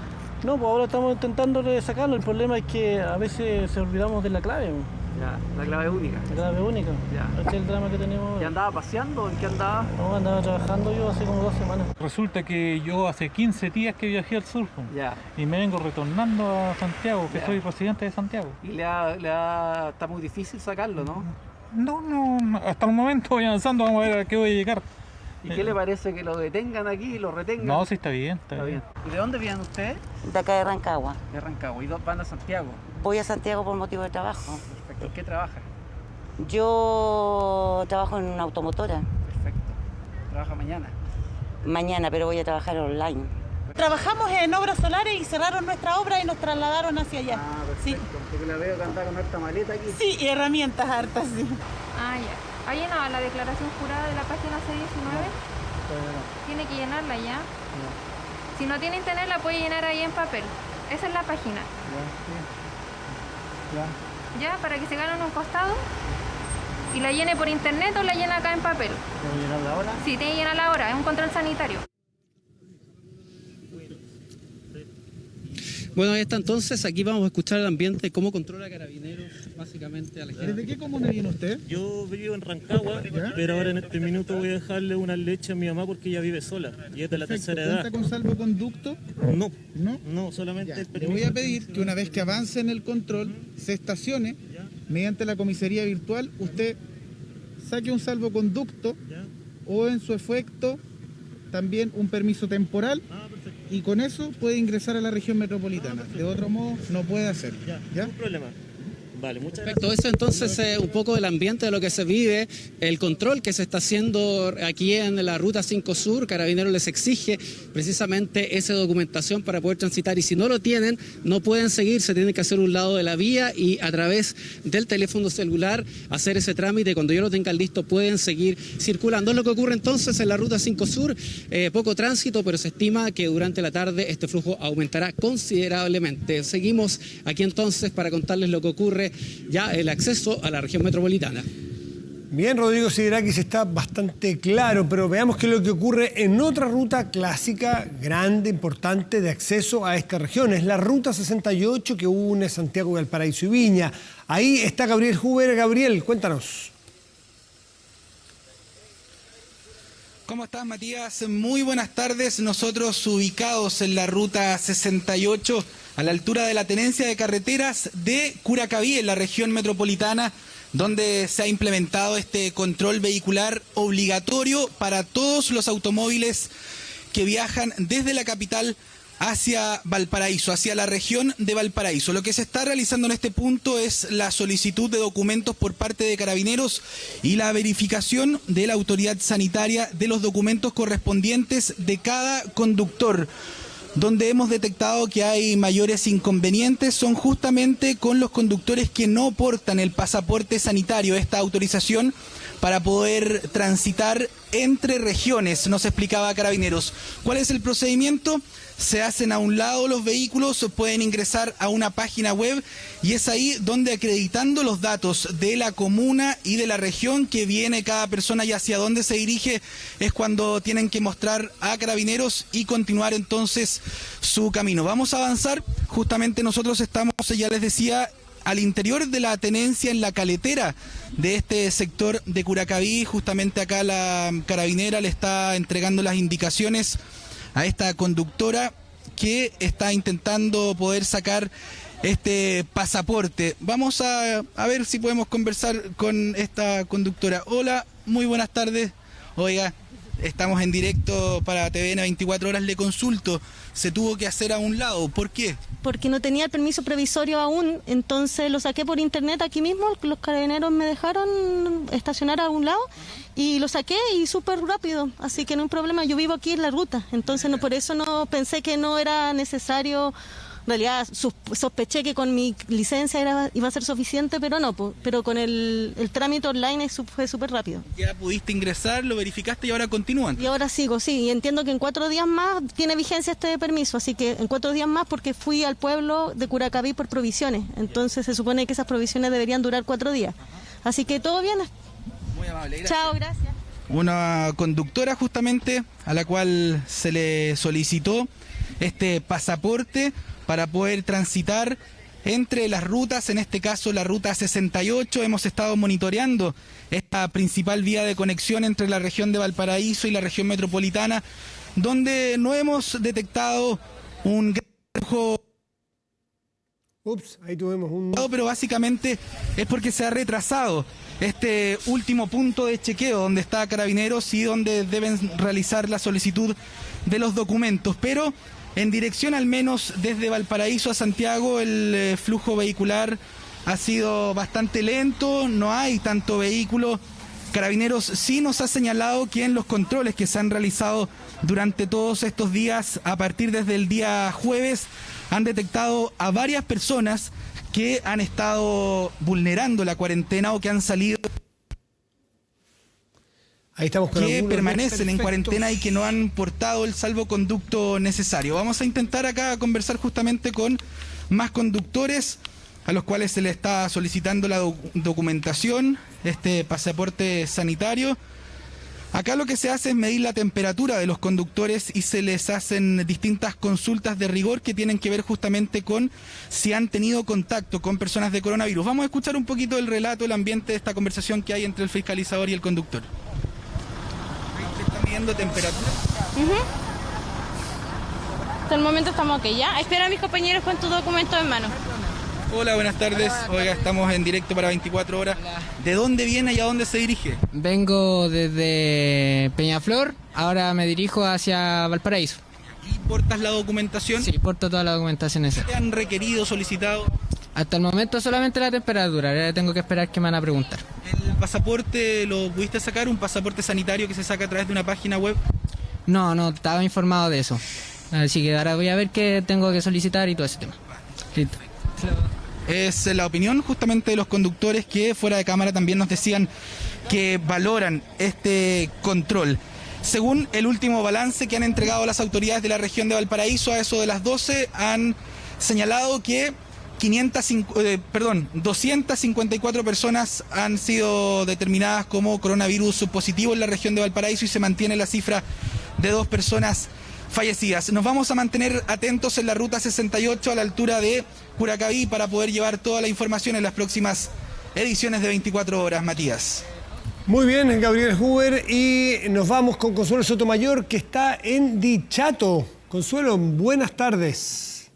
No, pues ahora estamos intentando sacarlo. El problema es que a veces se olvidamos de la clave. Ya, la clave única. La clave única. Ya. Este es el drama que tenemos. ¿Y andaba paseando? ¿En qué andaba? No, andaba trabajando yo hace como 2 semanas. Resulta que yo hace 15 días que viajé al sur. Ya. Y me vengo retornando a Santiago, que Ya. soy residente de Santiago. Y está muy difícil sacarlo, ¿no? No, hasta el momento voy avanzando, vamos a ver a qué voy a llegar. ¿Y qué le parece que lo detengan aquí y lo retengan? No, sí está bien, está bien. ¿Y de dónde vienen ustedes? De acá de Rancagua. De Rancagua. ¿Y van a Santiago? Voy a Santiago por motivo de trabajo. Perfecto. ¿En qué trabaja? Yo trabajo en una automotora. Perfecto. ¿Trabaja mañana? Mañana, pero voy a trabajar online. Trabajamos en obras solares y cerraron nuestra obra y nos trasladaron hacia allá. Ah, perfecto. Sí. Porque la veo que anda con harta maleta aquí. Sí, y herramientas hartas, sí. Ah, ya. ¿Ha llenado la declaración jurada de la página C19? No. Tiene que llenarla ya. Si no tiene internet, la puede llenar ahí en papel. Esa es la página. Ya, para que se gane un costado. Y la llene por internet o la llena acá en papel. ¿Tengo que llenarla ahora? Sí, tiene que llenarla ahora. Es un control sanitario. Bueno, ahí está entonces, aquí vamos a escuchar el ambiente, cómo controla Carabineros básicamente a la gente. ¿Desde qué comuna viene usted? Yo vivo en Rancagua, pero ahora en este minuto voy a dejarle una leche a mi mamá porque ella vive sola y es de la tercera edad. ¿Cuenta con salvoconducto? No, solamente el Le permiso. voy a pedir que una vez que avance en el control, se estacione, mediante la comisaría virtual, usted saque un salvoconducto o en su efecto también un permiso temporal. Y con eso puede ingresar a la región metropolitana. De otro modo, no puede hacerlo. ¿Ya? Ningún problema. Vale, muchas Perfecto, eso entonces es un poco del ambiente de lo que se vive, el control que se está haciendo aquí en la Ruta 5 Sur. Carabineros les exige precisamente esa documentación para poder transitar y si no lo tienen, no pueden seguir, se tienen que hacer un lado de la vía y a través del teléfono celular hacer ese trámite. Cuando ya lo tengan listo pueden seguir circulando. Es lo que ocurre entonces en la Ruta 5 Sur, poco tránsito, pero se estima que durante la tarde este flujo aumentará considerablemente. Seguimos aquí entonces para contarles lo que ocurre ya el acceso a la región metropolitana. Bien, Rodrigo Siderakis, está bastante claro, pero veamos qué es lo que ocurre en otra ruta clásica, grande, importante, de acceso a esta región. Es la Ruta 68 que une Santiago, Valparaíso y Viña. Ahí está Gabriel Huber. Gabriel, cuéntanos. ¿Cómo estás, Matías? Muy buenas tardes. Nosotros ubicados en la Ruta 68, a la altura de la tenencia de carreteras de Curacaví, en la región metropolitana, donde se ha implementado este control vehicular obligatorio para todos los automóviles que viajan desde la capital hacia Valparaíso, hacia la región de Valparaíso. Lo que se está realizando en este punto es la solicitud de documentos por parte de Carabineros y la verificación de la autoridad sanitaria de los documentos correspondientes de cada conductor. Donde hemos detectado que hay mayores inconvenientes son justamente con los conductores que no portan el pasaporte sanitario, esta autorización para poder transitar entre regiones, nos explicaba Carabineros. ¿Cuál es el procedimiento? Se hacen a un lado los vehículos, pueden ingresar a una página web y es ahí donde, acreditando los datos de la comuna y de la región que viene cada persona y hacia dónde se dirige, es cuando tienen que mostrar a Carabineros y continuar entonces su camino. Vamos a avanzar, justamente nosotros estamos, ya les decía, al interior de la tenencia, en la caletera de este sector de Curacaví. Justamente acá la carabinera le está entregando las indicaciones a esta conductora que está intentando poder sacar este pasaporte. Vamos a ver si podemos conversar con esta conductora. Hola, muy buenas tardes. Oiga, estamos en directo para TVN 24 horas. Le consulto, se tuvo que hacer a un lado. ¿Por qué? Porque no tenía el permiso previsorio aún, entonces lo saqué por internet aquí mismo, los carabineros me dejaron estacionar a un lado y lo saqué y súper rápido, así que no hay problema, yo vivo aquí en la ruta, entonces no, por eso no pensé que no era necesario En realidad sospeché que con mi licencia iba a ser suficiente, pero no, pero con el trámite online fue súper rápido. Ya pudiste ingresar, lo verificaste y ahora continúan. Y ahora sigo, sí, y entiendo que en 4 días más tiene vigencia este permiso, así que en 4 días más, porque fui al pueblo de Curacaví por provisiones, entonces se supone que esas provisiones deberían durar 4 días. Así que todo bien. Muy amable, gracias. Chao, gracias. Una conductora justamente a la cual se le solicitó este pasaporte para poder transitar entre las rutas, en este caso la ruta 68. Hemos estado monitoreando esta principal vía de conexión entre la región de Valparaíso y la región metropolitana, donde no hemos detectado un gran flujo. Ahí tuvimos un... Pero básicamente es porque se ha retrasado este último punto de chequeo donde está Carabineros y donde deben realizar la solicitud de los documentos. Pero en dirección al menos desde Valparaíso a Santiago el flujo vehicular ha sido bastante lento, no hay tanto vehículo. Carabineros sí nos ha señalado que en los controles que se han realizado durante todos estos días, a partir desde el día jueves, han detectado a varias personas que han estado vulnerando la cuarentena o que han salido, ahí estamos con que permanecen en cuarentena y que no han portado el salvoconducto necesario. Vamos a intentar acá conversar justamente con más conductores a los cuales se les está solicitando la documentación, este pasaporte sanitario. Acá lo que se hace es medir la temperatura de los conductores y se les hacen distintas consultas de rigor que tienen que ver justamente con si han tenido contacto con personas de coronavirus. Vamos a escuchar un poquito el relato, el ambiente de esta conversación que hay entre el fiscalizador y el conductor. ¿Está midiendo temperatura? Hasta el momento estamos ok, ¿ya? Espera a mis compañeros con tus documentos en mano. Hola, buenas tardes. Oiga, estamos en directo para 24 horas. ¿De dónde viene y a dónde se dirige? Vengo desde Peñaflor, ahora me dirijo hacia Valparaíso. ¿Y portas la documentación? Sí, porto toda la documentación esa. ¿Qué te han requerido, solicitado? Hasta el momento solamente la temperatura, ahora tengo que esperar que me van a preguntar. ¿El pasaporte lo pudiste sacar? ¿Un pasaporte sanitario que se saca a través de una página web? No estaba informado de eso. Así que ahora voy a ver qué tengo que solicitar y todo ese tema. Listo. Es la opinión justamente de los conductores que fuera de cámara también nos decían que valoran este control. Según el último balance que han entregado las autoridades de la región de Valparaíso a eso de las 12, han señalado que 254 personas han sido determinadas como coronavirus positivo en la región de Valparaíso y se mantiene la cifra de 2 personas fallecidas. Nos vamos a mantener atentos en la ruta 68 a la altura de Curacaví para poder llevar toda la información en las próximas ediciones de 24 horas, Matías. Muy bien, Gabriel Huber, y nos vamos con Consuelo Sotomayor, que está en Dichato. Consuelo, buenas tardes.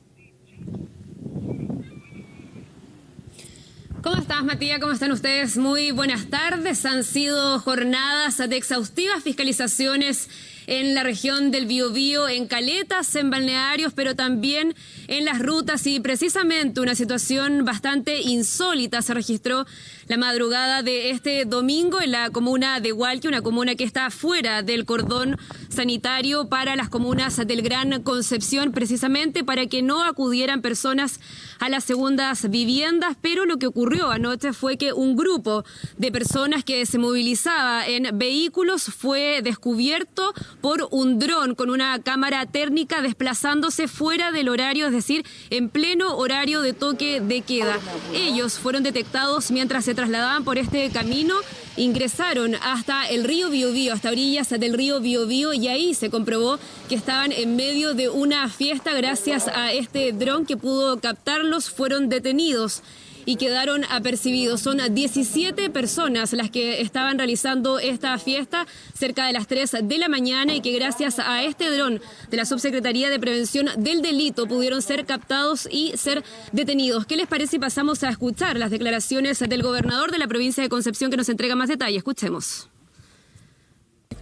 ¿Cómo estás, Matías? ¿Cómo están ustedes? Muy buenas tardes. Han sido jornadas de exhaustivas fiscalizaciones en la región del Biobío, en caletas, en balnearios, pero también en las rutas, y precisamente una situación bastante insólita se registró la madrugada de este domingo en la comuna de Hualqui, una comuna que está fuera del cordón sanitario para las comunas del Gran Concepción, precisamente para que no acudieran personas a las segundas viviendas. Pero lo que ocurrió anoche fue que un grupo de personas que se movilizaba en vehículos fue descubierto por un dron con una cámara térmica desplazándose fuera del horario, es decir, en pleno horario de toque de queda. Ellos fueron detectados mientras se trasladaban por este camino, ingresaron hasta el río Biobío, hasta orillas del río Biobío, y ahí se comprobó que estaban en medio de una fiesta. Gracias a este dron que pudo captarlos, fueron detenidos y quedaron apercibidos. Son 17 personas las que estaban realizando esta fiesta cerca de las 3 de la mañana y que gracias a este dron de la Subsecretaría de Prevención del Delito pudieron ser captados y ser detenidos. ¿Qué les parece si pasamos a escuchar las declaraciones del gobernador de la provincia de Concepción, que nos entrega más detalles? Escuchemos.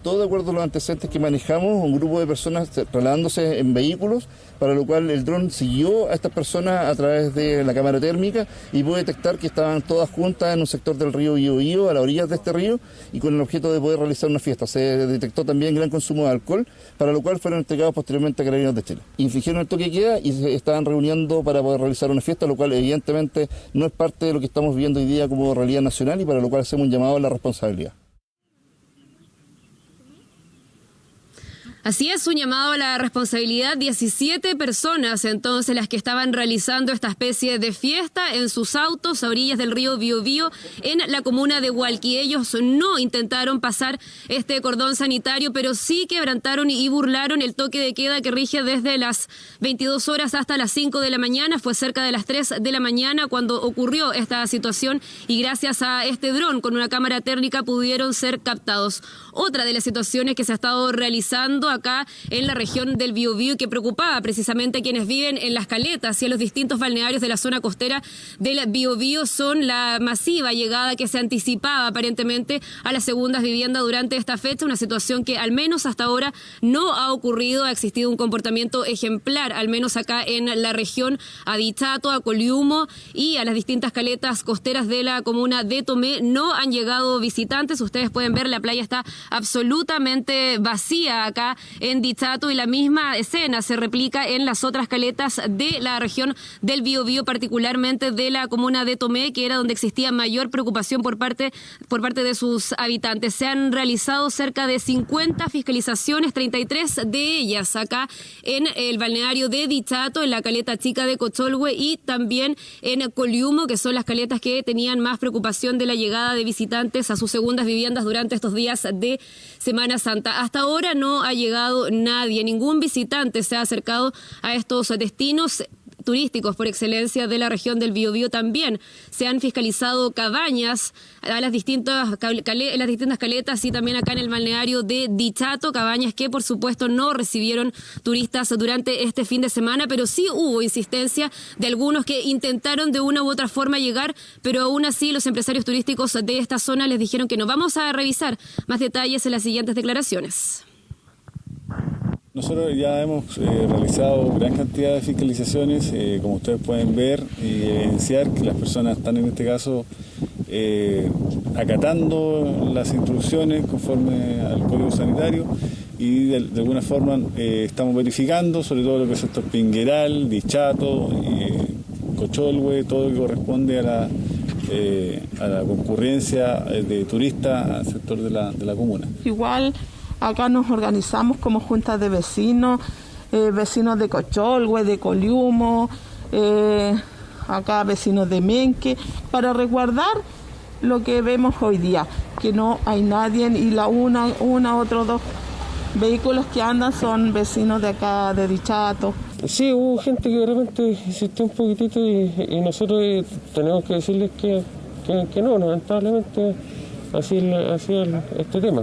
todo de acuerdo a los antecedentes que manejamos, un grupo de personas trasladándose en vehículos, para lo cual el dron siguió a estas personas a través de la cámara térmica y pudo detectar que estaban todas juntas en un sector del río Biobío, a las orillas de este río, y con el objeto de poder realizar una fiesta. Se detectó también gran consumo de alcohol, para lo cual fueron entregados posteriormente a Carabineros de Chile. Infringieron el toque de queda y se estaban reuniendo para poder realizar una fiesta, lo cual evidentemente no es parte de lo que estamos viviendo hoy día como realidad nacional, y para lo cual hacemos un llamado a la responsabilidad. Así es, un llamado a la responsabilidad. 17 personas entonces las que estaban realizando esta especie de fiesta en sus autos a orillas del río Biobío en la comuna de Hualqui. Ellos no intentaron pasar este cordón sanitario, pero sí quebrantaron y burlaron el toque de queda que rige desde las 22 horas hasta las 5 de la mañana. Fue cerca de las 3 de la mañana cuando ocurrió esta situación y gracias a este dron con una cámara térmica pudieron ser captados. Otra de las situaciones que se ha estado realizando acá en la región del Biobío y que preocupaba precisamente a quienes viven en las caletas y en los distintos balnearios de la zona costera del Biobío son la masiva llegada que se anticipaba aparentemente a las segundas viviendas durante esta fecha, una situación que al menos hasta ahora no ha ocurrido. Ha existido un comportamiento ejemplar, al menos acá en la región, a Dichato, a Coliumo y a las distintas caletas costeras de la comuna de Tomé. No han llegado visitantes, ustedes pueden ver, la playa está absolutamente vacía acá en Dichato y la misma escena se replica en las otras caletas de la región del Biobío, particularmente de la comuna de Tomé, que era donde existía mayor preocupación por parte de sus habitantes. Se han realizado cerca de 50 fiscalizaciones, 33 de ellas acá en el balneario de Dichato, en la caleta chica de Cocholhue y también en Coliumo, que son las caletas que tenían más preocupación de la llegada de visitantes a sus segundas viviendas durante estos días de Semana Santa. Hasta ahora no ha llegado nadie, ningún visitante se ha acercado a estos destinos turísticos por excelencia de la región del Biobío. También se han fiscalizado cabañas a las distintas caletas y también acá en el balneario de Dichato, cabañas que por supuesto no recibieron turistas durante este fin de semana, pero sí hubo insistencia de algunos que intentaron de una u otra forma llegar, pero aún así los empresarios turísticos de esta zona les dijeron que no. Vamos a revisar más detalles en las siguientes declaraciones. Nosotros ya hemos realizado gran cantidad de fiscalizaciones, como ustedes pueden ver y evidenciar que las personas están en este caso acatando las instrucciones conforme al Código Sanitario y de alguna forma estamos verificando sobre todo lo que es el sector Pingueral, Dichato, Cocholhue, todo lo que corresponde a la concurrencia de turistas al sector de la comuna. Igual acá nos organizamos como juntas de vecinos, vecinos de Cocholhue, de Coliumo, acá vecinos de Menque, para resguardar lo que vemos hoy día, que no hay nadie y otros dos vehículos que andan son vecinos de acá, de Dichato. Sí, hubo gente que de repente insistió un poquitito y nosotros tenemos que decirles que no, lamentablemente así es este tema.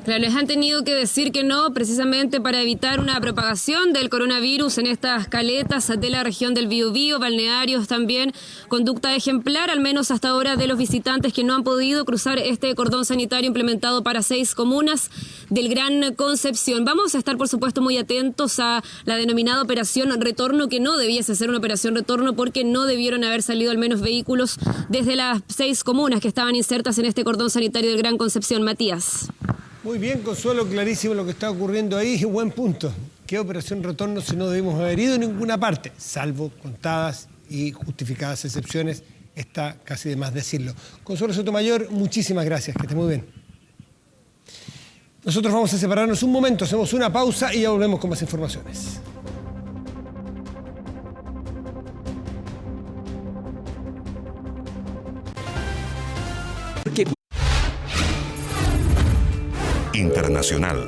Claro, les han tenido que decir que no, precisamente para evitar una propagación del coronavirus en estas caletas de la región del Biobío, balnearios también, conducta ejemplar, al menos hasta ahora, de los visitantes que no han podido cruzar este cordón sanitario implementado para 6 comunas del Gran Concepción. Vamos a estar, por supuesto, muy atentos a la denominada operación retorno, que no debiese ser una operación retorno porque no debieron haber salido al menos vehículos desde las 6 comunas que estaban insertas en este cordón sanitario del Gran Concepción. Matías. Muy bien, Consuelo, clarísimo lo que está ocurriendo ahí. Buen punto. ¿Qué operación retorno si no debimos haber ido en ninguna parte? Salvo contadas y justificadas excepciones. Está casi de más decirlo. Consuelo Sotomayor, muchísimas gracias. Que esté muy bien. Nosotros vamos a separarnos un momento, hacemos una pausa y ya volvemos con más informaciones. Internacional.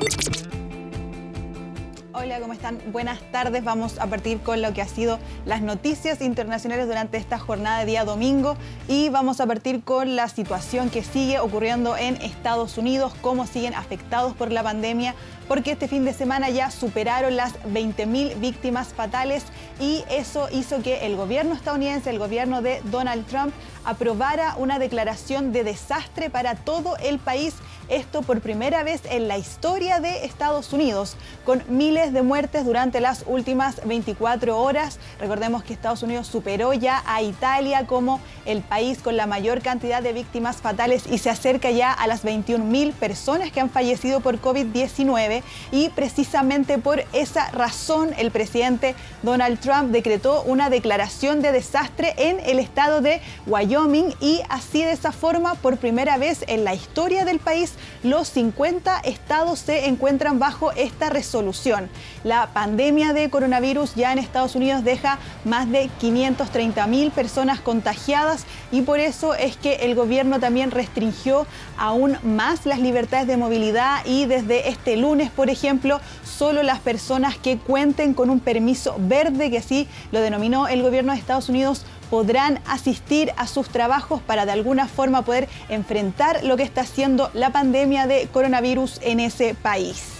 Hola, Santiago, ¿cómo están? Buenas tardes. Vamos a partir con lo que ha sido las noticias internacionales durante esta jornada de día domingo y vamos a partir con la situación que sigue ocurriendo en Estados Unidos, cómo siguen afectados por la pandemia, porque este fin de semana ya superaron las 20.000 víctimas fatales y eso hizo que el gobierno estadounidense, el gobierno de Donald Trump, aprobara una declaración de desastre para todo el país. Esto por primera vez en la historia de Estados Unidos, con miles de muertes durante las últimas 24 horas. Recordemos que Estados Unidos superó ya a Italia como el país con la mayor cantidad de víctimas fatales y se acerca ya a las 21.000 personas que han fallecido por COVID-19. Y precisamente por esa razón el presidente Donald Trump decretó una declaración de desastre en el estado de Wyoming y así de esa forma, por primera vez en la historia del país, los 50 estados se encuentran bajo esta resolución. La pandemia de coronavirus ya en Estados Unidos deja más de 530.000 personas contagiadas y por eso es que el gobierno también restringió aún más las libertades de movilidad y desde este lunes, por ejemplo, solo las personas que cuenten con un permiso verde, que así lo denominó el gobierno de Estados Unidos, podrán asistir a sus trabajos para de alguna forma poder enfrentar lo que está haciendo la pandemia de coronavirus en ese país.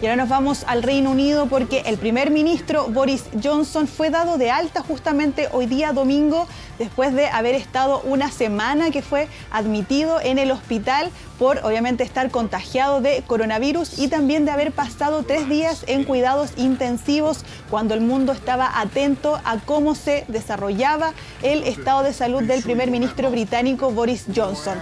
Y ahora nos vamos al Reino Unido porque el primer ministro Boris Johnson fue dado de alta justamente hoy día domingo después de haber estado una semana que fue admitido en el hospital por obviamente estar contagiado de coronavirus y también de haber pasado 3 días en cuidados intensivos cuando el mundo estaba atento a cómo se desarrollaba el estado de salud del primer ministro británico Boris Johnson.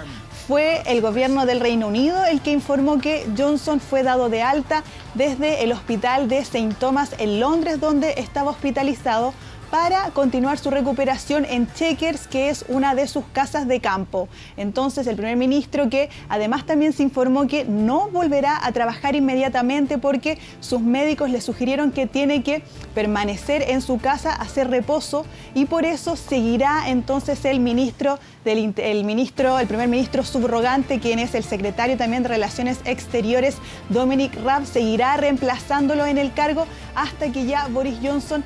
Fue el gobierno del Reino Unido el que informó que Johnson fue dado de alta desde el hospital de St. Thomas en Londres, donde estaba hospitalizado, para continuar su recuperación en Chequers, que es una de sus casas de campo. Entonces, el primer ministro, que además también se informó que no volverá a trabajar inmediatamente porque sus médicos le sugirieron que tiene que permanecer en su casa, hacer reposo, y por eso seguirá entonces el primer ministro subrogante, quien es el secretario también de Relaciones Exteriores, Dominic Raab, seguirá reemplazándolo en el cargo hasta que ya Boris Johnson,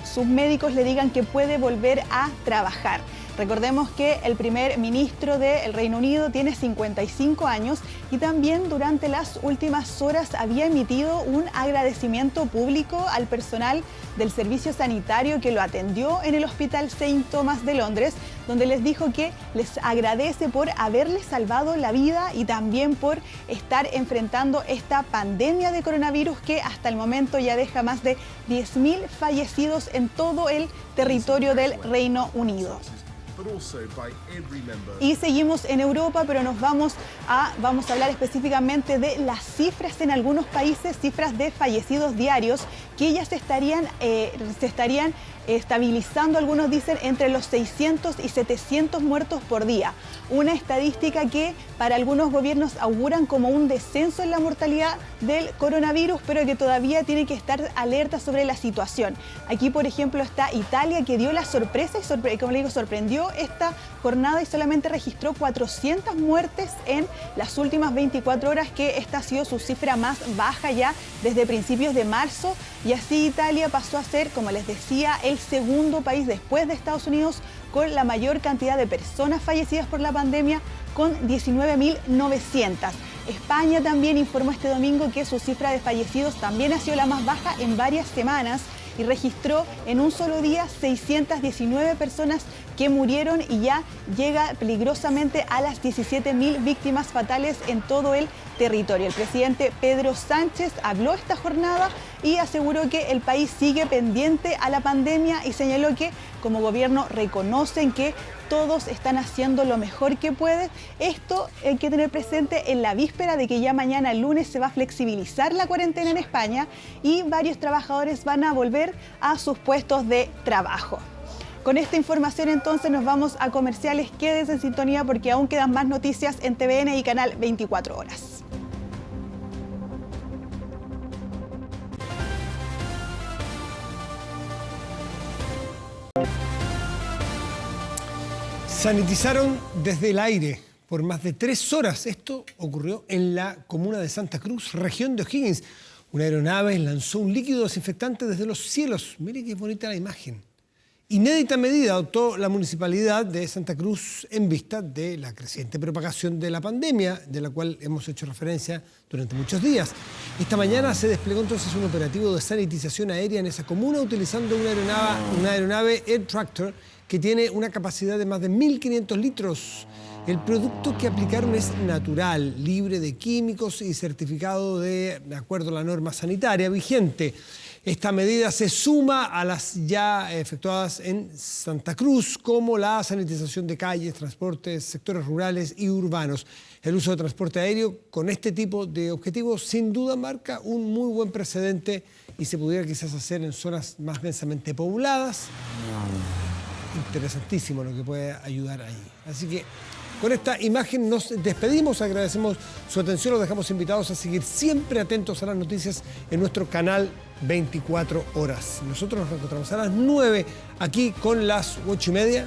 sus médicos le digan que puede volver a trabajar. Recordemos que el primer ministro del Reino Unido tiene 55 años y también durante las últimas horas había emitido un agradecimiento público al personal del servicio sanitario que lo atendió en el Hospital St. Thomas de Londres, donde les dijo que les agradece por haberles salvado la vida y también por estar enfrentando esta pandemia de coronavirus que hasta el momento ya deja más de 10.000 fallecidos en todo el territorio del Reino Unido. Y seguimos en Europa, pero vamos a hablar específicamente de las cifras en algunos países, cifras de fallecidos diarios que ya se estarían estabilizando, algunos dicen, entre los 600 y 700 muertos por día. Una estadística que para algunos gobiernos auguran como un descenso en la mortalidad del coronavirus, pero que todavía tiene que estar alerta sobre la situación. Aquí, por ejemplo, está Italia, que dio la sorpresa y, como le digo, sorprendió esta jornada y solamente registró 400 muertes en las últimas 24 horas, que esta ha sido su cifra más baja ya desde principios de marzo. Y así Italia pasó a ser, como les decía, el segundo país después de Estados Unidos con la mayor cantidad de personas fallecidas por la pandemia, con 19.900. España también informó este domingo que su cifra de fallecidos también ha sido la más baja en varias semanas y registró en un solo día 619 personas que murieron y ya llega peligrosamente a las 17.000 víctimas fatales en todo el territorio. El presidente Pedro Sánchez habló esta jornada y aseguró que el país sigue pendiente a la pandemia y señaló que como gobierno reconocen que todos están haciendo lo mejor que pueden. Esto hay que tener presente en la víspera de que ya mañana lunes se va a flexibilizar la cuarentena en España y varios trabajadores van a volver a sus puestos de trabajo. Con esta información entonces nos vamos a comerciales. Quédense en sintonía porque aún quedan más noticias en TVN y Canal 24 Horas. Sanitizaron desde el aire por más de 3 horas. Esto ocurrió en la comuna de Santa Cruz, región de O'Higgins. Una aeronave lanzó un líquido desinfectante desde los cielos. Mire qué bonita la imagen. Inédita medida adoptó la Municipalidad de Santa Cruz en vista de la creciente propagación de la pandemia, de la cual hemos hecho referencia durante muchos días. Esta mañana se desplegó entonces un operativo de sanitización aérea en esa comuna utilizando una aeronave Air Tractor que tiene una capacidad de más de 1.500 litros. El producto que aplicaron es natural, libre de químicos y certificado de acuerdo a la norma sanitaria vigente. Esta medida se suma a las ya efectuadas en Santa Cruz, como la sanitización de calles, transportes, sectores rurales y urbanos. El uso de transporte aéreo con este tipo de objetivos sin duda marca un muy buen precedente y se pudiera quizás hacer en zonas más densamente pobladas. Interesantísimo lo que puede ayudar ahí. Así que con esta imagen nos despedimos, agradecemos su atención, los dejamos invitados a seguir siempre atentos a las noticias en nuestro canal 24 horas. Nosotros nos reencontramos a las 9 aquí con las 8:30,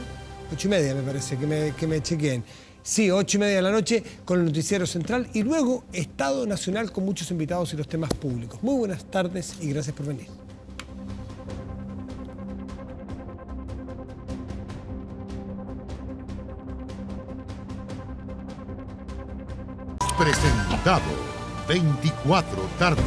8:30 me parece, que me chequeen. Sí, 8:30 de la noche con el Noticiero Central y luego Estado Nacional con muchos invitados y los temas públicos. Muy buenas tardes y gracias por venir. Presentado 24 tarde.